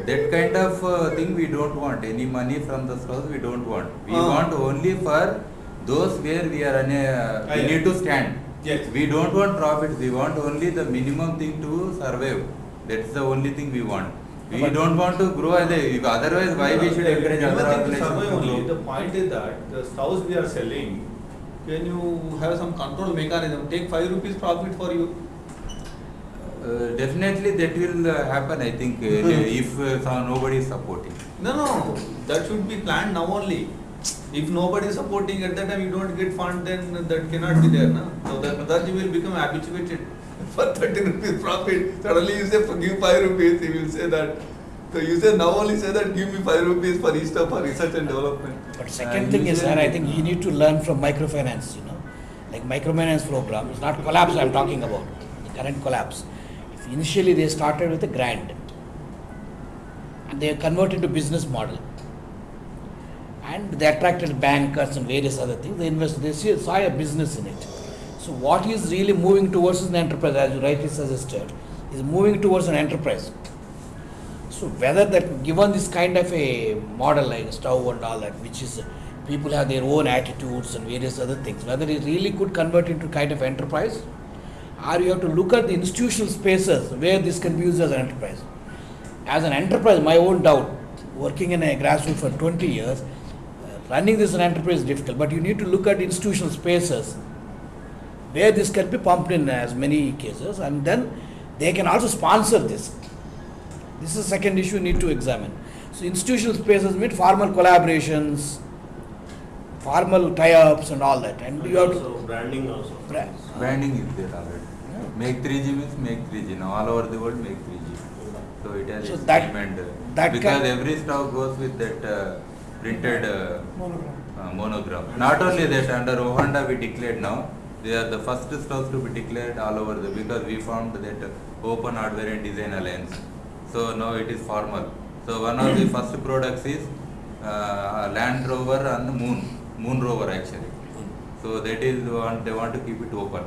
That kind of thing we don't want. Any money from the stores we don't want. We want only for those where we are we need to stand. Yes. We don't want profits. We want only the minimum thing to survive. That's the only thing we want. We don't want to grow as a, otherwise why we should encourage other organizations to only. The grow? point is that the stoves we are selling, can you have some control mechanism? Take 5 rupees profit for you. Definitely that will happen, I think, if nobody is supporting. No, that should be planned now only. If nobody is supporting at that time, you don't get fund, then that cannot be there. No? So that Mataji will become habituated for 30 rupees profit. Suddenly you say, give 5 rupees, he will say that. So you say now only say that give me 5 rupees for each for research and development. But second thing is, sir, I think you need to learn from microfinance, like microfinance program. It's not collapse I'm talking about, the current collapse. Initially they started with a grant and they converted to business model. And they attracted bankers and various other things. They invested, they saw a business in it. So what is really moving towards is an enterprise, as you rightly suggested, is moving towards an enterprise. So whether that given this kind of a model like stove and all that, which is people have their own attitudes and various other things, whether it really could convert into kind of enterprise, or you have to look at the institutional spaces where this can be used as an enterprise. As an enterprise, my own doubt, working in a grassroots for 20 years, running this as an enterprise is difficult, but you need to look at institutional spaces where this can be pumped in as many cases, and then they can also sponsor this. This is the second issue you need to examine. So institutional spaces mean formal collaborations, formal tie-ups and all that, and you have also branding also. Branding is there already. Make 3G means make 3G. Now all over the world make 3G. So it has its demand. Because every stock goes with that printed monogram. Not only that, under Ohanda we declared now, they are the first stocks to be declared all over because we formed that Open Hardware and Design Alliance. So now it is formal. So one of the first products is Land Rover and the Moon Rover actually. So that is the one they want to keep it open.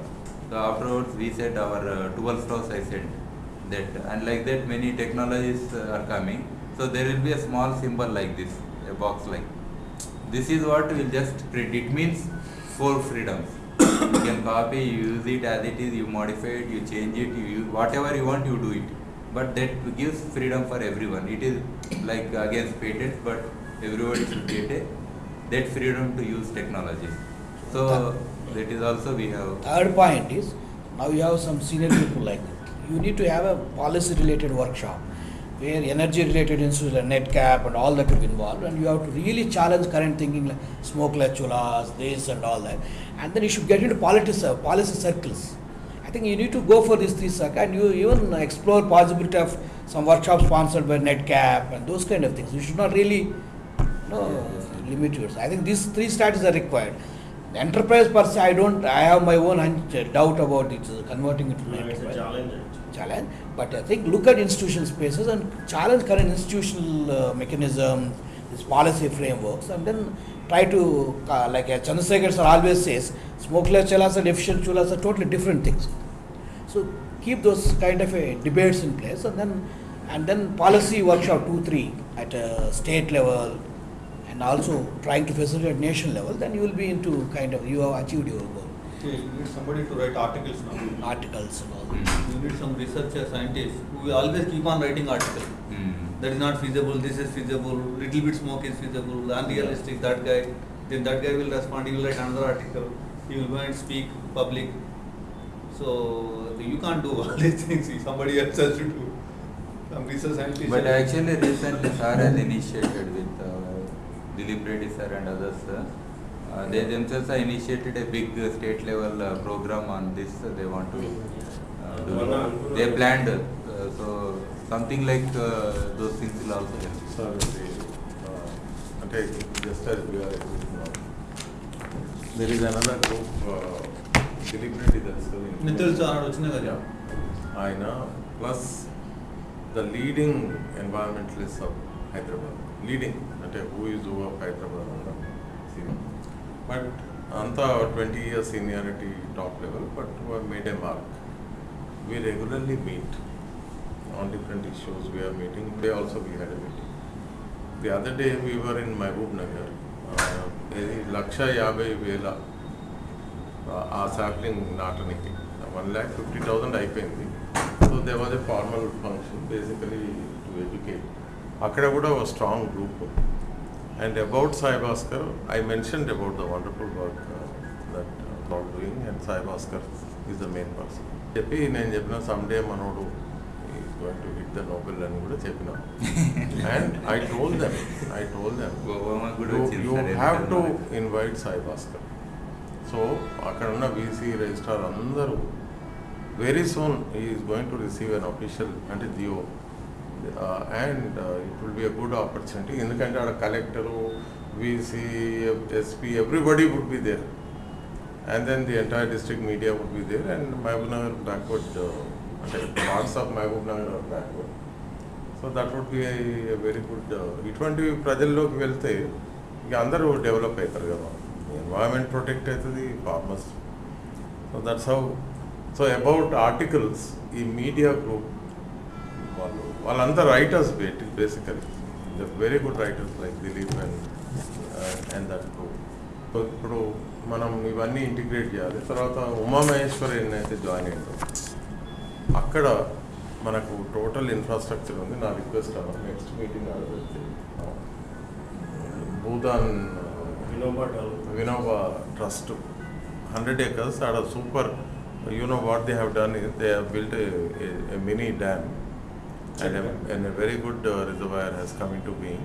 So afterwards we said our 12 stores I said that, and like that many technologies are coming. So there will be a small symbol like this, a box like. This is what will just print. It means 4 freedoms. You can copy, you use it as it is, you modify it, you change it, you use whatever you want, you do it. But that gives freedom for everyone. It is like against patents, but everybody should get that freedom to use technology. So that is also we have. Third point is, now you have some senior people like that. You need to have a policy related workshop where energy related issues like net cap and all that will be involved, and you have to really challenge current thinking like smokeless chulas, this and all that. And then you should get into policy circles. I think you need to go for these 3 circles, and you even explore possibility of some workshops sponsored by net cap and those kind of things. You should not really limit yourself. I think these 3 strategies are required. The enterprise per se, I have my own doubt about it, converting it to an enterprise. It's a challenge. But I think look at institutional spaces and challenge current institutional mechanisms, these policy frameworks, and then try to, like Chandrasekhar sir always says, smokeless chulas and efficient chulas are totally different things. So keep those kind of debates in place, and then policy workshop 2-3 at a state level, and also trying to facilitate nation level, then you will be into kind of, you have achieved your goal. Okay, you need somebody to write articles now. Articles and all that. You need some researcher, scientists who will always keep on writing articles. That is not feasible, this is feasible, little bit smoke is feasible, unrealistic, that guy. Then that guy will respond, he will write another article, he will go and speak public. So you can't do all these things, somebody else has to do. Some research scientist. But actually recently sir has initiated with Dilip Reddy sir and others. They themselves have initiated a big state level program on this. They want to do. They planned. So something like those things will also help. Sorry, just as we are there is another group, Dilip Reddy, that's the Aina plus the leading environmentalists of Hyderabad. Leading, who is who of Hyderabad. But Anta 20 years seniority top level, but who have made a mark. We regularly meet on different issues. We are meeting. Today also we had a meeting. The other day we were in Mahbub Nagar. Laksha Yabai Vela sapling nataniki 1,50,000 అయిపోయింది. So there was a formal function basically to educate. అక్కడ కూడా ఒక strong group. And about Sai Bhaskar, I mentioned about the wonderful work that God doing, and Sai Bhaskar is the main person. చెప్పి నేను చెప్పిన someday మనోడు is going to hit the Nobel అని కూడా చెప్పిన. And I told them, you have to invite Sai Bhaskar. So అక్కడ ఉన్న VC registrar అందరూ very soon he is going to receive an official అంటే GEO. And it will be a good opportunity. ఎందుకంటే ఆడ collector, VC, SP, everybody would be there. And then the entire district media would be there, and Mahabubnagar backward, parts of Mahabubnagar are backward. So that would be a very good. ఇటువంటి ప్రజల్లోకి వెళ్తే ఇక అందరూ develop అవుతారు కదా, environment protect అవుతుంది, farmers. So that's how. So about articles, ఈ media group వాళ్ళంతా writers basically very good writers like Dilip and that group. So ఇప్పుడు మనం ఇవన్నీ ఇంటిగ్రేట్ చేయాలి. తర్వాత ఉమామహేశ్వరి అయితే జాయిన్ అయ్యారు, అక్కడ మనకు టోటల్ ఇన్ఫ్రాస్ట్రక్చర్ ఉంది. నా రిక్వెస్ట్ అన్న నెక్స్ట్ మీటింగ్ ఆడబెడితే భూదాన్ వినోబా ట్రస్ట్ 100 acres ఆడ super. You know what they have done is they have built a mini dam, and a very good reservoir has come into being.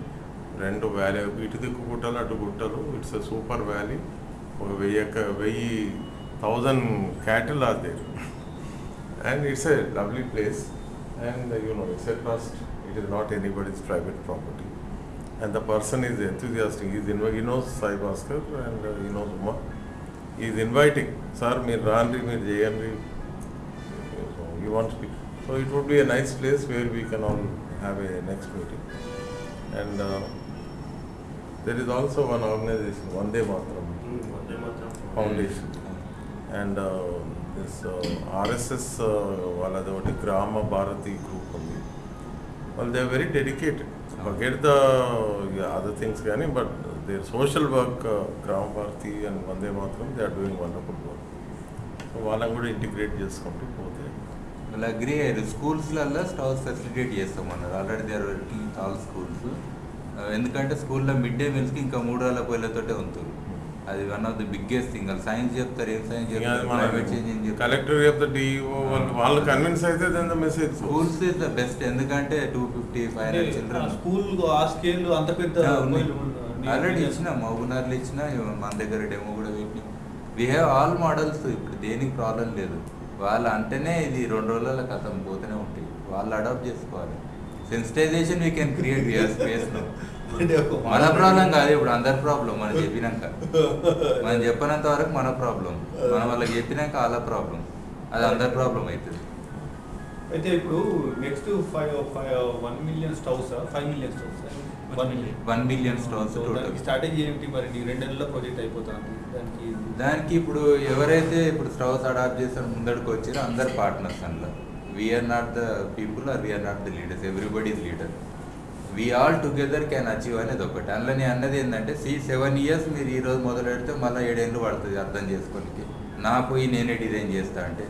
రెండు valley, ఇటు దిక్కు గుట్టలు అటు గుట్టలు. It's a super valley. ఒక 1000 cattle are there, and it's a lovely place. And it's a trust. It is not anybody's private property. And the person is enthusiastic. He knows Sai Bhaskar and he knows Uma. He is inviting, sir, meer raanri, meer cheyanri. So he wants to. So it would be a nice place where we can all have a next meeting. And there is also one organization, Vande Mataram Foundation. And this RSS, వాళ్ళది ఒకటి గ్రామ Bharati group ఉంది. Well, they are very dedicated. Forget the other things, but their social work, Gram Bharati and Vande Mataram, they are doing wonderful work. So వాళ్ళని కూడా integrate చేసుకుంటూ పోతే వాళ్ళు agree అయ్యారు. స్కూల్స్లలో స్టవ్స్ ఫెసిలిటేట్ చేస్తామన్నారు. Already they are working all schools. ఎందుకంటే స్కూల్లో మిడ్ డే మీల్స్కి ఇంకా 3 రోజుల పొయ్యిలతోటే ఉంటుంది. అది one of the biggest thing. వాళ్ళు సైన్స్ చెప్తారు, ఏం సైన్స్ చెప్తారు, క్లైమేట్ చేంజ్ ఏం చెప్తారు. కలెక్టర్ చెప్తారు, DEO వాళ్ళు కన్విన్స్ అయితే then the message. Schools is the best. ఎందుకంటే 250-500 చిల్డ్రన్ స్కూల్ ఆ స్కేల్ అంత పెద్ద ఆల్రెడీ ఇచ్చిన మహబూబ్నగర్లో ఇచ్చిన, మన దగ్గర డెమో కూడా పెట్టి. We have all models. ఇప్పుడు దేనికి ప్రాబ్లం లేదు. వాళ్ళు అంటేనే ఇది 2 రోజుల కథం పోతూనే ఉంటాయి. వాళ్ళు అడాప్ట్ చేసుకోవాలి. Sensitisation we can create real స్పేస్లో. మన ప్రాబ్లం కాదు, ఇప్పుడు అందరి ప్రాబ్లం. మనం చెప్పినాక, మనం చెప్పినంత వరకు మన ప్రాబ్లం, మనం వాళ్ళకి చెప్పినాక వాళ్ళ ప్రాబ్లం, అది అందరి ప్రాబ్లం అవుతుంది. అయితే ఇప్పుడు next 1 million stoves, 5 million stoves, 1 million stoves total. Strategy ఏంటి మరి? 2 నెలల్లో ప్రాజెక్ట్ అయిపోతుంది. దానికి ఇప్పుడు ఎవరైతే ఇప్పుడు స్టవ్స్ అడాప్ట్ చేస్తారు ముందడికి వచ్చారో అందరు పార్ట్నర్స్. అందులో we are not the people are we are not the leaders, everybody is leader. We all together can achieve అనేది ఒకటి. అందులో నేను అన్నది ఏంటంటే 7 years మీరు ఈరోజు మొదలు పెడితే మళ్ళీ 7 ఏళ్ళు పడుతుంది అర్థం చేసుకోనికి. నా పోయి నేనే డిజైన్ చేస్తా అంటే,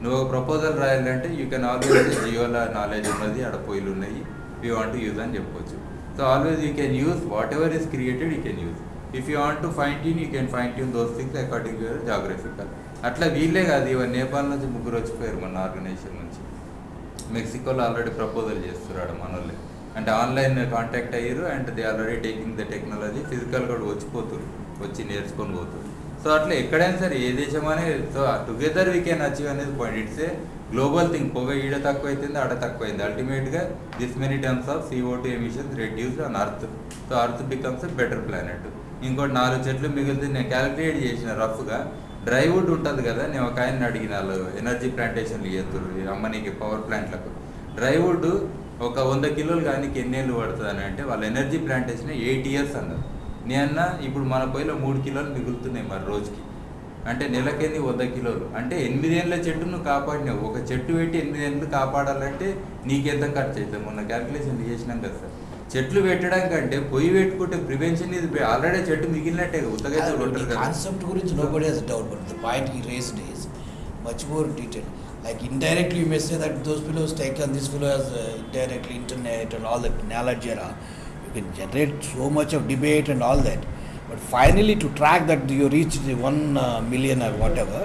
నువ్వు ఒక ప్రపోజల్ రాయాలంటే యూ కెన్ ఆల్వేస్ జియోలో నాలెడ్జ్ ఉన్నది, ఆడ పొయ్యిలు ఉన్నాయి, వీ వాంట్ టు యూజ్ అని చెప్పొచ్చు. So always you can use what ever is created, you can use. If you want to fine tune, you can fine tune those things according to your geographical. అట్లా వీళ్ళే కాదు, ఇవన్నీ నేపాల్ నుంచి 3 వచ్చిపోయారు మన organisation నుంచి. మెక్సికోలో already proposal చేస్తున్నాడు మన వాళ్ళే. అంటే ఆన్లైన్ కాంటాక్ట్ అయ్యారు and they already taking the technology. ఫిజికల్గా కూడా వచ్చిపోతారు, వచ్చి నేర్చుకొని పోతారు. సో అట్లా ఎక్కడైనా సరే ఏ దేశమనే, so together we can achieve అనేది point. It's a global thing. పొగ ఈడ తక్కువ అవుతుంది, ఆడ తక్కువ అయింది. అల్టిమేట్గా this many terms of CO2 emissions reduced on earth. So earth becomes a better planet. ఇంకోటి 4 చెట్లు మిగులుతుంది. నేను క్యాలిక్యులేట్ చేసిన రఫ్గా. డ్రై వుడ్ ఉంటుంది కదా, నేను ఒక ఆయన్ని అడిగిన, వాళ్ళు ఎనర్జీ ప్లాంటేషన్లు చేస్తారు అమ్మనికి పవర్ ప్లాంట్లకు. డ్రై వుడ్ ఒక 100 కిలోలు కానీ ఎన్ని ఏళ్ళు పడుతుంది అని అంటే, వాళ్ళ ఎనర్జీ ప్లాంటేషన్ 8 years అన్నారు. నేనన్నా ఇప్పుడు మన పొయ్యిలో 3 కిలోలు మిగులుతున్నాయి మరి రోజుకి. అంటే నెలకేంది 100 కిలోలు. అంటే 8 ఏళ్ళ చెట్టు నువ్వు కాపాడినావు. ఒక చెట్టు పెట్టి 8 ఏళ్ళు కాపాడాలంటే నీకెంత ఖర్చు అవుతుంది? మొన్న క్యాల్కులేషన్ చేసినాం కదా సార్. చెట్లు పెట్టడం కంటే పొయ్యి పెట్టుకుంటే ప్రివెన్షన్ ఇది ఆల్రెడీ చెట్టు మిగిలినట్టే. కాన్సెప్ట్ గురించి nobody has doubt, but the point he raised is much more detailed. Like indirectly, you may say that those fellows taken, this fellow has indirectly internet and all that knowledge era. You can generate so much of debate and all that. But finally, to track that you reach the 1 million or whatever,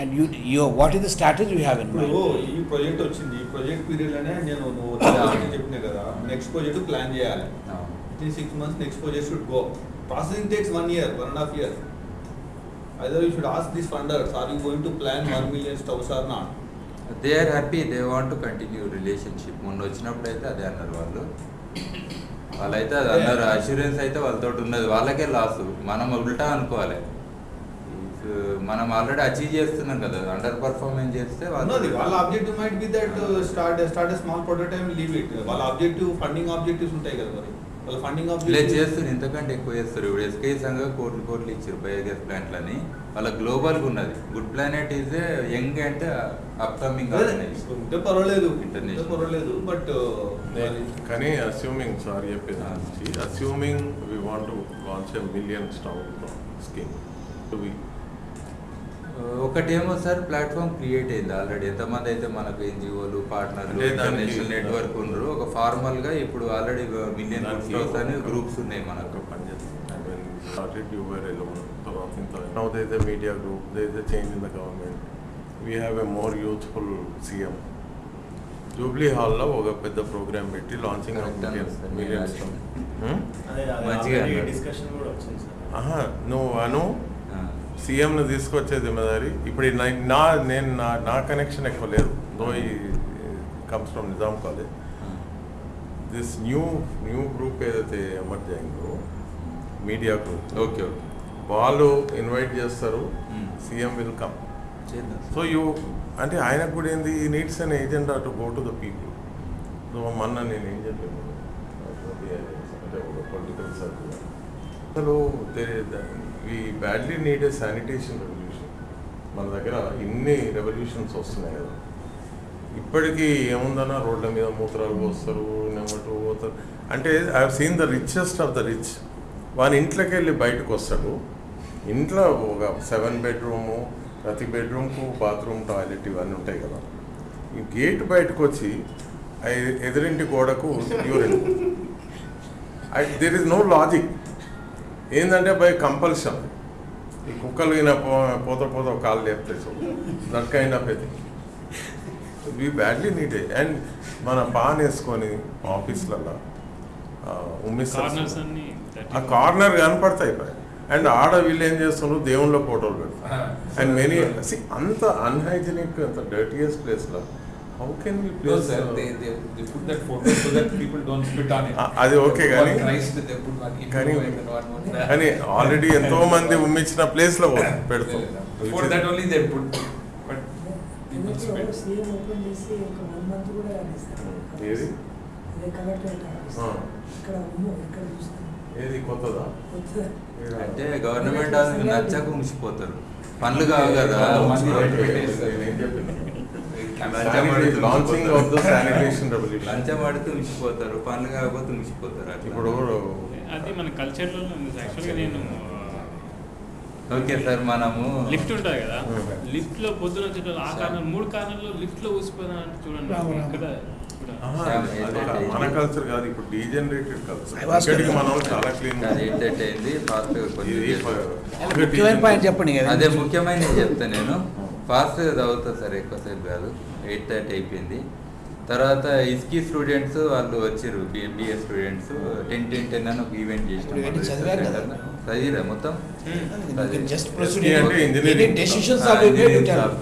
and you what is the strategy you have in mind? ఈ project వచ్చింది, ఈ project పీరియడ్లోనే నేను చెప్పినా కదా, next project plan చేయాలి. Within 6 months, next project should go. Processing takes 1 year, 1.5 years. Either you should ask these funders, are you going to plan 1 million stores or not? They are happy, they want to continue relationship. మొన్న వచ్చినప్పుడు అయితే అదే అన్నారు వాళ్ళైతే అది అన్నారు, assurance అయితే వాళ్ళతో ఉన్నది, వాళ్ళకే లాస్. మనం ఉల్టా అనుకోవాలి, మనం ఆల్రెడీ అచీవ్ చేస్తున్నాం కదా, అండర్ పర్ఫార్మెన్స్ చేస్తే వాళ్ళ objective might be that start a small prototype, leave it. వాళ్ళ ఆబ్జెక్టివ్ ఫండింగ్ ఆబ్జెక్టివ్స్ ఉంటాయి కదా, మరి వాళ్ళ ఫండింగ్ ఆబ్జెక్టివ్ చేస్తారు, ఇంతకంటే ఎక్కువ చేస్తారు. ఇప్పుడు ఎస్కే సంఘ కోట్లు ఇచ్చారు బయోగ్యాస్ ప్లాంట్లని, వాళ్ళ గ్లోబల్గా ఉన్నది. Good planet is young and upcoming ఉంటే పర్వాలేదు, పర్వాలేదు. బట్ కానీ అస్యూమింగ్, సారీ చెప్పేది, assuming we want to launch a million stove scheme to be, ఒకటేమో సార్ ప్లాట్ఫామ్ క్రియేట్ అయింది ఆల్రెడీ. ఎంతమంది అయితే మనకు ఎన్జిఓలు, పార్ట్నర్లు, ఇంటర్నేషనల్ నెట్వర్క్ ఉన్నారు. ఒక ఫార్మల్గా ఇప్పుడు ఆల్రెడీ మిలియన్ అని గ్రూప్స్ ఉన్నాయి మనకు. Now there is a media group, there is a change in the government. We have a more youthful CM. Jubilee Hall లో ఒక పెద్ద ప్రోగ్రామ్ పెట్టి లాంచింగ్ మిలియన్ డిస్కషన్ కూడా వచ్చింది సార్. నువ్వు అను సీఎంను తీసుకొచ్చే జిమ్మదారి. ఇప్పుడు నా కనెక్షన్ ఎక్కువ లేదు, దో he comes from Nizam college. This new group ఏదైతే ఎమర్జ్ అయిందో, మీడియా గ్రూప్, ఓకే, వాళ్ళు ఇన్వైట్ చేస్తారు, సీఎం విల్ కమ్. సో అంటే ఆయనకు కూడా ఏంది, ఈ needs an agenda to go to the people. So మొన్న నేను ఏం చెప్పాను అంటే ఒక పొలిటికల్ సర్కిల్, అసలు we badly need a sanitation revolution. మన దగ్గర ఇన్ని రెవల్యూషన్స్ వస్తున్నాయి కదా, ఇప్పటికీ ఏముందన్నా రోడ్ల మీద మూత్రాలు పోస్తారు, నెమ్మటు పోతారు. అంటే I have seen the richest of the rich, వాని ఇంట్లోకి వెళ్ళి బయటకు వస్తాడు, ఇంట్లో ఒక 7 బెడ్రూము, ప్రతి బెడ్రూమ్కు బాత్రూమ్, టాయిలెట్ ఇవన్నీ ఉంటాయి కదా. ఈ గేట్ బయటకు వచ్చి ఎదురింటి గోడకు urine. There is no logic. ఏంటంటే బై కంపల్షన్. ఈ కుక్కలు అయినా పోత కాళ్ళు లేపుతాయి. So that kind of a thing we badly need. And మన పాన్ వేసుకొని ఆఫీస్లలో ఉమ్మిస్తారు, ఆ కార్నర్ కనపడతాయి. అండ్ ఆడ వీళ్ళు ఏం చేస్తున్నారు, దేవుళ్ళ ఫోటోలు పెడతారు. అండ్ మెనీ అంత అన్హైజీనిక్, అంత డర్టీయెస్ట్ ప్లేస్లో హౌ కెన్ వి ప్లేస్? అది ఓకే, కానీ ఆల్రెడీ ఎంతో మంది ఉమ్మించిన ప్లేస్లో పెడతాం. ఏది ఏది కొత్తదా? అంటే గవర్నమెంట్ నచ్చక ఉంచిపోతారు, పనులు కావు కదా. లంచం పడితే ఉంచిపోతారు, పనులు కాకపోతే ఉంచిపోతారు. ఇప్పుడు అది మన కల్చర్లో యాక్చువల్గా నేను ఓకే సార్, మనము లిఫ్ట్ ఉంటుంది కదా, లిఫ్ట్ లో పొద్దున వచ్చేటప్పుడు ఆ కార్నర్ 3 కార్నర్లో లిఫ్ట్ లో ఊసిపోయినా అంటే చూడండి. ఇక్కడ మన కల్చర్ కాదు, ఇప్పుడు డీజనరేటెడ్ కల్చర్. మనం చాలా క్లీన్ ఏంటంటే ముఖ్యమైన పాయింట్ చెప్పండి. అదే ముఖ్యమైన చెప్తాను నేను. ఫాస్ట్గా చదువుతాను సార్, ఎక్కువసేపు కాదు. 8:30 అయిపోయింది. తర్వాత ఇస్కీ స్టూడెంట్స్ వాళ్ళు వచ్చారు, బిఎస్ స్టూడెంట్స్ 10-10-10 అని ఒక ఈవెంట్ చేసినాం. చదివిరా మొత్తం?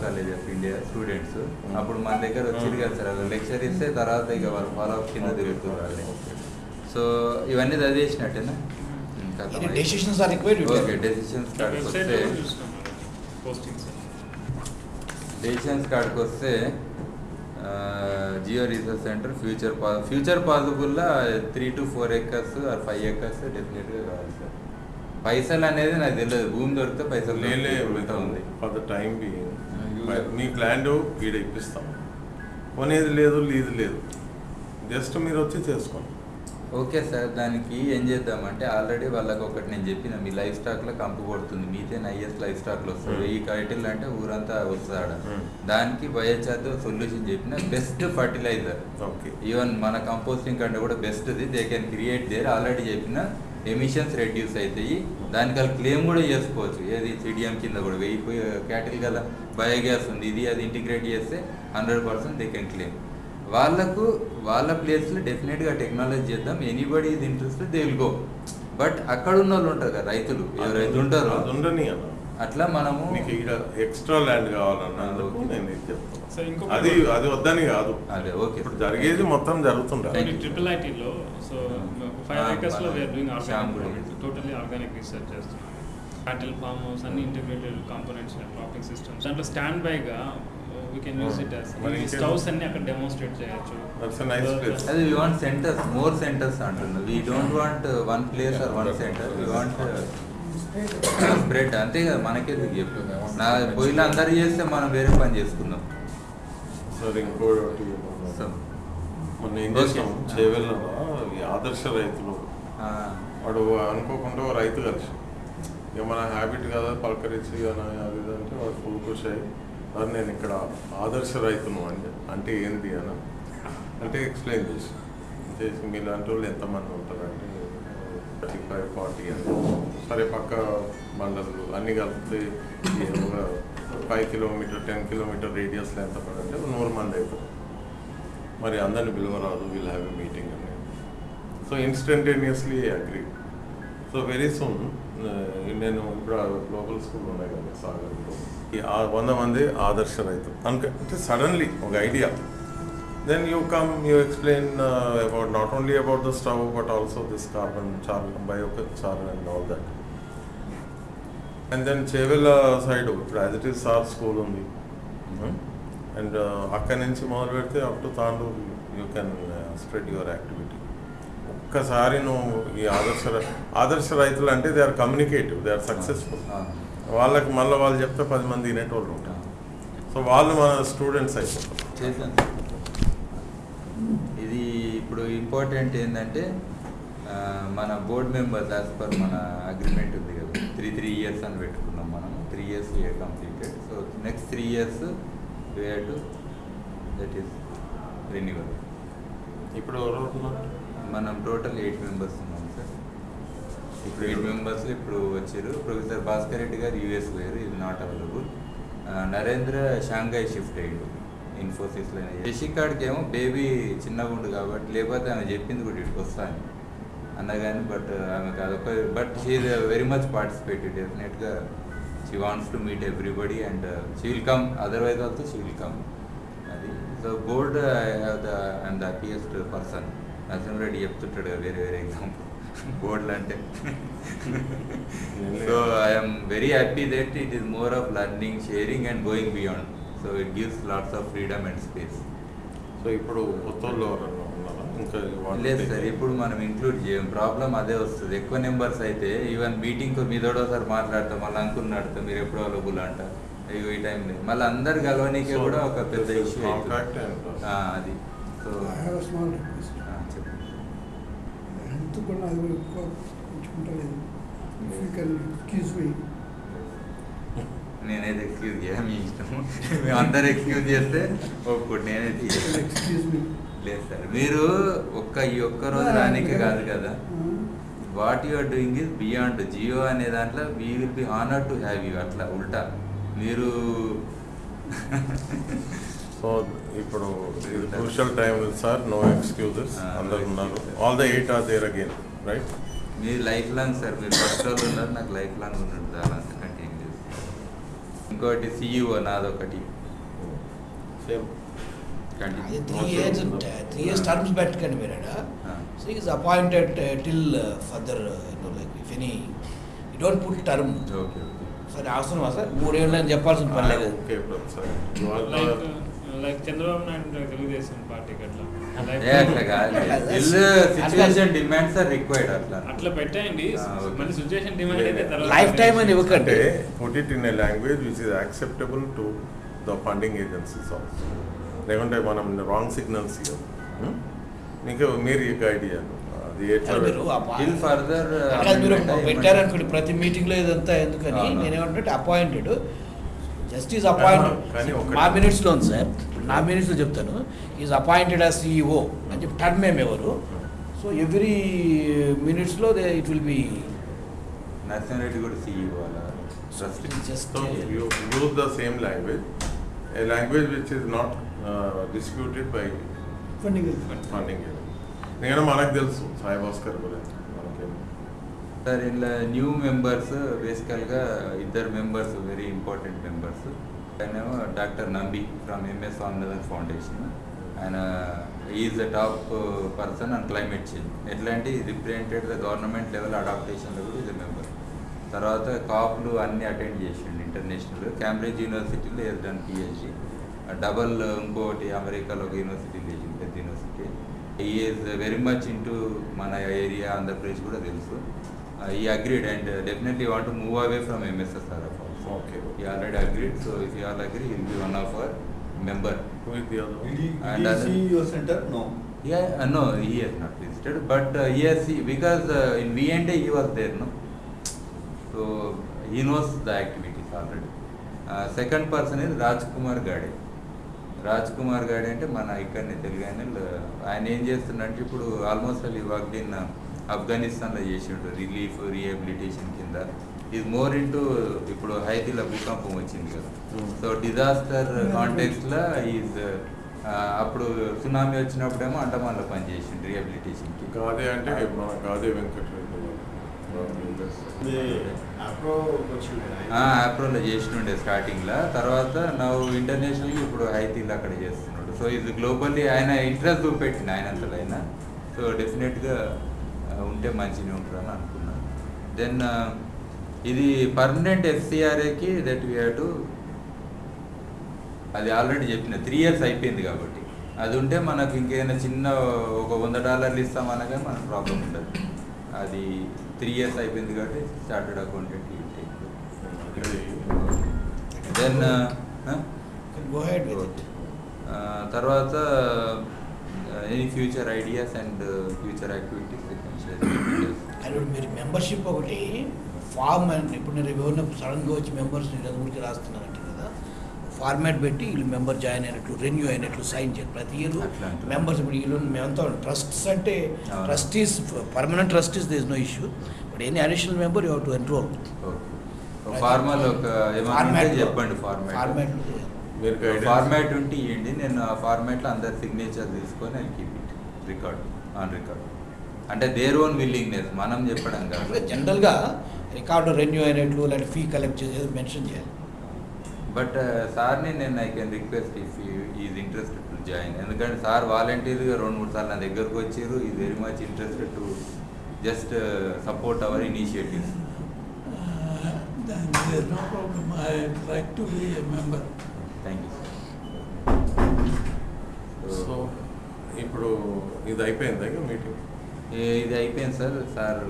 కాలేజ్ ఆఫ్ ఇండియా స్టూడెంట్స్ అప్పుడు మన దగ్గర వచ్చారు కదా సార్, వాళ్ళు లెక్చర్ ఇస్తే తర్వాత ఇక వాళ్ళు ఫాలో అప్ కింద తిరుగుతున్నారు. సో ఇవన్నీ చదివేసినట్టేనా? ఓకే, డెసిషన్స్ కాడికి వస్తే జియో రీసెర్చ్ సెంటర్ ఫ్యూచర్ పాసిబుల్లా 3 to 4 acres or 5 acres డెఫినెట్గా కావాలి సార్. పైసలు అనేది నాకు తెలియదు, భూమి దొరికితే పైసలు ఉంది. ఫర్ ద టైం మీకు ల్యాండ్ ఈడ ఇప్పిస్తాం, కొనేది లేదు, లీజ్ లేదు, జస్ట్ మీరు వచ్చి చేసుకోండి. ఓకే సార్, దానికి ఏం చేద్దామంటే ఆల్రెడీ వాళ్ళకి ఒకటి నేను చెప్పిన, మీ లైఫ్ స్టాక్లో కంపు కొడుతుంది, మీథేన్ హైయెస్ట్ లైఫ్ స్టాక్లో వస్తుంది, ఈ కైటిల్ అంటే ఊరంతా వస్తాడు. దానికి బయోచార్తో సొల్యూషన్ చెప్పిన బెస్ట్ ఫర్టిలైజర్. ఓకే, ఈవెన్ మన కంపోస్టింగ్ కంటే కూడా బెస్ట్ది. They can create there. Already చెప్పిన ఎమిషన్స్ రెడ్యూస్ అవుతాయి. దానికి వాళ్ళు క్లెయిమ్ కూడా చేసుకోవచ్చు, ఏది సిడిఎం కింద కూడా 1000 క్యాటిల్ గల బయోగ్యాస్ ఉంది, ఇది అది ఇంటిగ్రేట్ చేస్తే 100% దే కెన్ క్లెయిమ్. వాళ్ళకు వాళ్ళ ప్లేస్లో డెఫినెట్గా టెక్నాలజీ చేద్దాం. ఎనీబడి ఇది interest they will go. But అక్కడ ఉన్న వాళ్ళు ఉంటారు కదా, రైతులు ఎవరైతే ఉంటారో అట్లా మనము ఎక్స్ట్రా ల్యాండ్ కావాలన్నందుకు నేను ఇది చెప్తాను. సో ఇంకొక అది వద్దని కాదు, అదే ఓకే ఇప్పుడు జరిగేది మొత్తం జరుగుతుంటారు. ట్రిపుల్ ఐటీలో సో 5 acres లో we're doing organic, totally organic research చేస్తున్నాం. క్యాటిల్ ఫార్మ్ హౌస్ అన్ని ఇంటిగ్రేటెడ్ కాంపోనెంట్స్, క్రాపింగ్ సిస్టమ్స్. దాంట్లో స్టాండ్ బైగా we can use it as stoves అన్ని అక్కడ డెమోన్స్ట్రేట్ చేయొచ్చు. That's a nice place. అది we want centers, more centers అంటున్నా. We don't want one place or one center. We want spread. అంతే కదా, మనకే చెప్పు. నా పోయిన అందరు చేస్తే మనం వేరే పని చేసుకుందాం. సార్ ఇంకోటి మొన్న ఏం చేసాం, చేవెళ్ళలో ఈ ఆదర్శ రైతులు వాడు అనుకోకుండా రైతు కలిసి ఇక మన హ్యాబిట్ కదా పలకరించి అది అంటే వాడు ఫుల్ ఖుషి అయ్యి నేను ఇక్కడ ఆదర్శ రైతును అంటే ఏంటి అని అంటే ఎక్స్ప్లెయిన్ చేసి మీలాంటి వాళ్ళు ఎంతమంది ఉంటారంటే 35-40 అని. సరే పక్క మండలు అన్నీ కలిపితే 5 కిలోమీటర్ 10 కిలోమీటర్ రేడియస్లో ఎంత పడంటే 100 మంది అవుతారు. మరి అందరిని పిలవరాదు, వీల్ హ్యావ్ ఎ మీటింగ్ అని. So instantaneously agree. So very soon నేను ఇప్పుడు గ్లోబల్ స్కూల్ ఉన్నాయి కదా సాగర్లో, ఈ 100 మంది ఆదర్శ రైతులు అంటే సడన్లీ ఒక idea. Then you come, you explain about not only about the stove but also this carbon biochar and all that. And then Chevella side ఇప్పుడు as it is sir school ఉంది, అండ్ అక్కడి నుంచి మొదలు పెడితే up to Tandur you can spread your activity. ఒక్కసారి నువ్వు ఈ ఆదర్శ రైతులు అంటే they are communicative, they are successful. వాళ్ళకి మళ్ళీ వాళ్ళు చెప్తే 10 మంది వినేటోళ్ళు ఉంటారు. సో వాళ్ళు మన స్టూడెంట్స్ అయిపోతారు. చేశాను. ఇది ఇప్పుడు ఇంపార్టెంట్ ఏంటంటే మన బోర్డ్ మెంబర్స్ యాజ్ పర్ మన అగ్రిమెంట్ ఉంది కదా, 3 years అని పెట్టుకున్నాం మనము. 3 years we have completed. So next 3 years we have to, that is renewal. ఇప్పుడు ఎవరు మనం టోటల్ 8 members ఉన్నాం సార్. ఇప్పుడు 8 members ఇప్పుడు వచ్చారు. ప్రొఫెసర్ భాస్కర్ రెడ్డి గారు యూఎస్ వేరు, ఇది not available. Narendra Shanghai shift అయ్యిండు ఇన్ఫోసిస్లో. శశికాడికి ఏమో బేబీ చిన్నగా ఉండు కాబట్టి, లేకపోతే ఆమె చెప్పింది కూడా ఇటుకు వస్తాను అన్నగాని, బట్ ఆమెకు అదొక, but she is very much participated. డెఫినెట్గా she wants to meet everybody and she will come, otherwise also she will come. అది so board I have the and the happiest person. Narasimha Reddy చెప్తుంటాడు కదా వేరే వేరే ఎగ్జాంపుల్ బోర్డులు అంటే. So I'm very happy that it is more of learning, sharing and going beyond. So it gives lots of freedom and space. So ఇప్పుడు కొత్తలో ఇంకా లేదు సార్, ఇప్పుడు మనం ఇంక్లూడ్ చేయం. ప్రాబ్లం అదే వస్తుంది. ఎక్కువ నెంబర్స్ అయితే ఈవెన్ మీటింగ్ మీదోడోసారి మాట్లాడతాం, మళ్ళీ అనుకున్నాడుతాం మీరు ఎప్పుడు అవైలబుల్ అంట, అయ్యో ఈ టైం లేదు, మళ్ళీ అందరు కలవనీకే కూడా ఒక పెద్ద ఇష్యూ అది. సో కూడా అది కూడా ఎక్కువ ఉంచుకుంటలేదు. నేనైతే ఎక్స్క్యూజ్ చేయ, మీ ఇష్టం. మేము అందరు ఎక్స్క్యూజ్ చేస్తే ఒప్పుడు నేనైతే లేదు సార్. మీరు ఈ ఒక్క రోజు రానికే కాదు కదా, what you are doing is beyond. జియో అనే దాంట్లో we will be honoured to have you. అట్లా ఉల్టా మీరు. సో ఇప్పుడు crucial time sir, no excuses, అందరు ఉన్నారు. All the 8 are there again, right? మీరు లైఫ్ లాంగ్ సార్, మీరు ఫస్ట్ వాళ్ళు ఉన్నారు, నాకు లైఫ్ లాంగ్ ఉన్నట్టు చాలా కంటిన్యూ చేస్తాను. ఇంకోటి సిఇఓ నాదొకటి సేమ్ అది 3 years terms పెట్టకండి మీరు. So is appointed till further, like if any you don't put term. Okay సరే, అవసరమా సార్ 3 ఏళ్ళు అని చెప్పాల్సిన పని లేదు. లైక్ చంద్రబాబు నాయుడు తెలుగుదేశం పార్టీకి అట్లా పెట్టండి. మన సిచువేషన్ డిమాండ్ అయితే లైఫ్ టైం అని ఇవ్వకండి. Put it in a language which is acceptable to the funding agencies also. లేకుంటే మనం రాంగ్ సిగ్నల్స్ ఇవ్వం. మీకు మీరు గైడ్ చేయాలి థియేటర్ మీరు Till further అట్లా మీరు amendment పెట్టారనుకోండి ప్రతి మీటింగ్లో ఇదంతా ఎందుకని అవును. నేనేమంటే అపాయింటెడ్ జస్టిస్ అపాయింటెడ్ కానీ ఒకటి- నా మినిట్స్లో ఉంది సార్ నా మినిట్స్లో చెప్తాను ఈజ్ అపాయింటెడ్ యాజ్ సిఇఓ అని చెప్పి థర్డ్ మేమ్ ఎవరు సో ఎవ్రీ మినిట్స్లో it will be National Reddy కూడా CEO అలా trustee. Just So you use the same language, a language which is not disputed by funding. funding. ఎందుకంటే మనకు తెలుసు సాయి భాస్కర్ గురించి మనకి సార్ ఇలా న్యూ మెంబర్స్ బేసికల్గా ఇద్దరు మెంబర్స్ వెరీ ఇంపార్టెంట్ మెంబర్స్. ఆయనేమో doctor Nambi from MS Swaminathan foundation. ఆయన is the top person on climate change. ఎట్లాంటి రిప్రజెంటెడ్ ద గవర్నమెంట్ లెవెల్ అడాప్టేషన్లో కూడా ఈజ్ మెంబర్. తర్వాత కాప్లు అన్నీ అటెండ్ చేసిండు ఇంటర్నేషనల్. క్యాంబ్రిడ్జ్ యూనివర్సిటీలో ఈజ్ డన్ పిహెచ్డి. డబల్ ఇంకోటి అమెరికాలో ఒక యూనివర్సిటీలో చేసింది, పెద్ద university. Is very much into మన ఏరియా ఆంధ్రప్రదేశ్ కూడా తెలుసు. ఈ agreed and definitely want to move away from ఎంఎస్ఎస్ఆర్ఎఫ్. Okay. He already agreed, so if you all agree, he will be one of our member. who is the other one? Did And he other- see your center? No. Yeah, no, he has not visited, but he has because in V&A he was there, no. So he knows the activities already. Second person is Rajkumar Gade. Rajkumar గారు అంటే మన ఇక్కడనే తెలుగు ఆయన ఏం చేస్తున్నారంటే ఇప్పుడు almost Al work in ఆఫ్ఘనిస్తాన్లో చేసిండు రిలీఫ్ రీహాబిలిటేషన్ కింద. ఈజ్ మోర్ ఇంటూ ఇప్పుడు హైతీలో భూకంపం వచ్చింది కదా, సో డిజాస్టర్ కాంటెక్స్లో ఈజ్ అప్పుడు సునామీ వచ్చినప్పుడేమో అండమాన్లో పనిచేసిండు రీహాబిలిటేషన్కి. గాదే అంటే మన గాదే వెంకటరెడ్డి ఆప్రోలో చేసినుండే స్టార్టింగ్లో. తర్వాత నవ్వు ఇంటర్నేషనల్గా ఇప్పుడు హైతీలో అక్కడ చేస్తున్నాడు. సో ఇది గ్లోబల్లీ ఆయన ఇంట్రెస్ట్ చూపెట్టింది ఆయనంతలో అయినా. సో డెఫినెట్గా ఉంటే మంచిగా ఉంటుందని అనుకున్నాను. దెన్ ఇది పర్మనెంట్ ఎఫ్సిఆర్ఏకి దట్ వీ హ్యావ్ టు, అది ఆల్రెడీ చెప్పిన 3 years అయిపోయింది కాబట్టి అది ఉంటే మనకు ఇంకేదైనా చిన్న ఒక $100 ఇస్తామనగా మనకు ప్రాబ్లం ఉండదు. అది 3 years అయిపోయింది కాబట్టి chartered accountant then go head with it. తర్వాత any future ideas and future activities కానీ మీరు మెంబర్షిప్ ఒకటి ఫామ్ అండ్ ఇప్పుడు నేను ఎవరిన సడన్గా వచ్చి మెంబర్స్ గురించి రాస్తున్నారంటే కదా ఫార్మాట్ పెట్టి వీళ్ళు మెంబర్ జాయిన్ అయినట్లు రెన్యూ అయినట్లు సైన్ చేయాలి ప్రతి ఇయర్ మెంబర్స్. ఇప్పుడు వీళ్ళు మేమంతా ట్రస్ట్స్ అంటే trustees permanent trustees this no issue but any additional member you have to enrol. Formal ఒక ఏమంటే చెప్పండి ఫార్మాట్ ఫార్మాట్ ఉంటే ఇవ్వండి, నేను ఆ ఫార్మాట్లో అందరి సిగ్నేచర్ తీసుకొని I keep it record on record. అంటే దేర్ ఓన్ విల్లింగ్నెస్ మనం చెప్పడం కాదు. జనరల్గా రికార్డు రెన్యూ అయినట్లు లేదంటే ఫీ కలెక్ట్ చేసేది మెన్షన్ చేయాలి. బట్ సార్ని నేను I can request if is interested to join. ఎందుకంటే సార్ వాలంటీర్గా 2-3 సార్లు నా దగ్గరకు వచ్చారు. Is very much interested to just support our initiatives. Then there's no problem. I'd like to be a member. Thank you so ఇప్పుడు ఇది అయిపోయిందా ఇక మీటింగ్? ఇది అయిపోయింది sir. Sir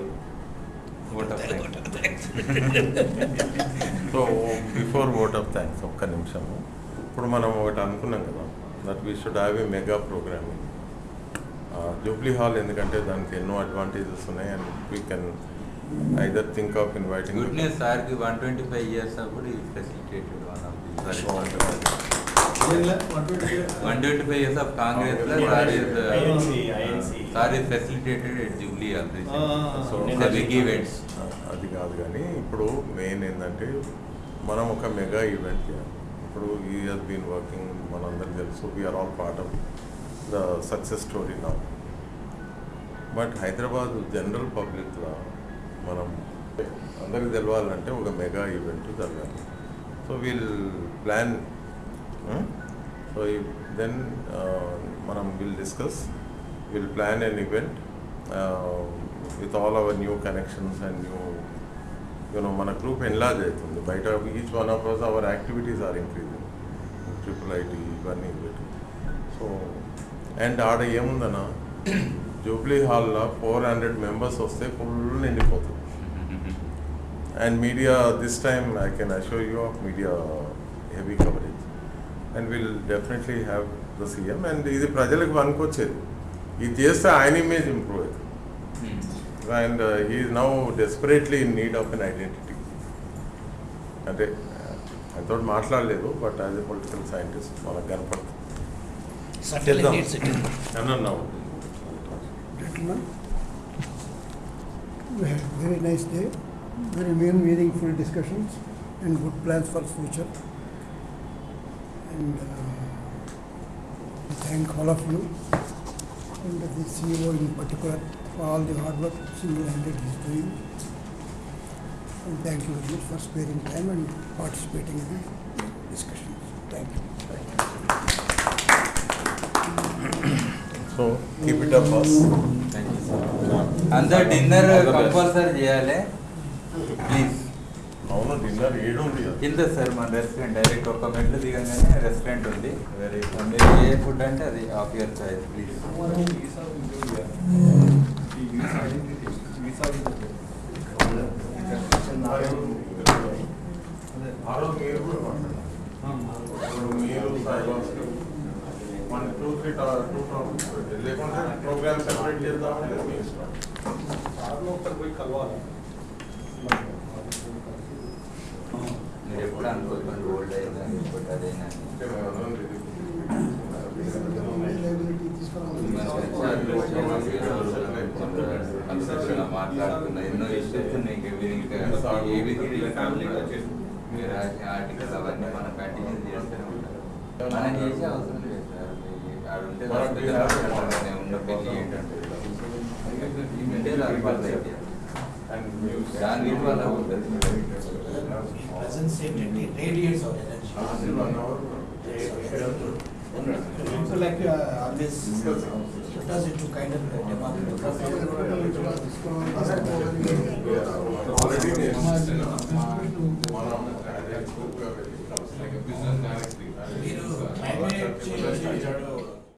vote of thanks. So before vote of thanks ఒక్క నిమిషము. ఇప్పుడు మనం ఒకటి అనుకున్నాం కదా that we should have a mega programming Jubilee hall. ఎందుకంటే దానికి ఎన్నో అడ్వాంటేజెస్ ఉన్నాయి and we can either think of inviting. Good news సార్కి 125 years అప్పుడు ఈ facilitated one of the 125 years of Congress sir is facilitated at Jubilee Hall. So big events అది కాదు కానీ ఇప్పుడు మెయిన్ ఏంటంటే మనం ఒక మెగా ఈవెంట్ చేయాలి. ఇప్పుడు ఈ హెస్ బీన్ వర్కింగ్ మనందరికీ తెలుసు, we're all part of the success story now. But Hyderabad general పబ్లిక్లో మనం అందరికి తెలవాలంటే ఒక మెగా ఈవెంట్ జరగాలి. So we'll plan. So then మనం will discuss, will plan an event with all our new connections and new మన గ్రూప్ ఎన్లార్జ్ అవుతుంది. బయట each one of us our activities are increasing, IIIT ఇవన్నీ పెట్టి. So and ఆడ ఏముందన్నా Jubilee హాల్లో 400 members వస్తే full నిండిపోతుంది. And media this time I can assure you of media heavy coverage and will definitely have the CM. And ఇది ప్రజలకు పనికొచ్చేది. ఇది చేస్తే ఆయన ఇమేజ్ ఇంప్రూవ్ అవుతుంది. And he is now desperately in need of an identity. అంటే ఆయనతో మాట్లాడలేదు, but as a political scientist మనకు కనపడుతుంది. Certainly needs it. No. Gentlemen, we had a very nice day, very meaningful discussions and good plans for future. And we thank all of you and the CEO in particular for all the hard work single-handed he is doing. And thank you very much for sparing time and participating in the discussions. Thank you. So keep it up, boss. Thank you, sir. అందరు dinner compulsory చేయాలి please. అవును, dinner 7 ఉంది కదా కింద sir మన restaurant direct ఒక మెట్లు దిగంగానే restaurant ఉంది. మీరు ఏ ఫుడ్ అంటే అది ఆఫ్ యువర్ చాయిస్ ప్లీజ్. ఆ రోజు మీరు కూడా మాట్లాడారు. మీరు 1, 2, 3 టాపిక్స్ పెట్టారు, లేకుంటే ప్రోగ్రామ్ సెపరేట్ చేద్దామంటే మీ ఇష్టం. మీరు ఎప్పుడు అనుకోకండి ఓల్డ్ అయిందని ఇంకోటి అదైనా మాట్లాడుతున్నా ఎన్నో ఇష్యూస్ ఉన్నాయి. మీరు రాసిన ఆర్టికల్ అవన్నీ మనం కంటిన్యూ చేస్తూనే ఉంటాం. మనం చేసే అవసరం లేదు సార్. ఆడుంటే ఉన్న పెళ్లి ఏంటంటే దాని విలువ అలా ఉంటుంది. Presence ఏంటంటే radiates our energy. So like always put us into kind of మనం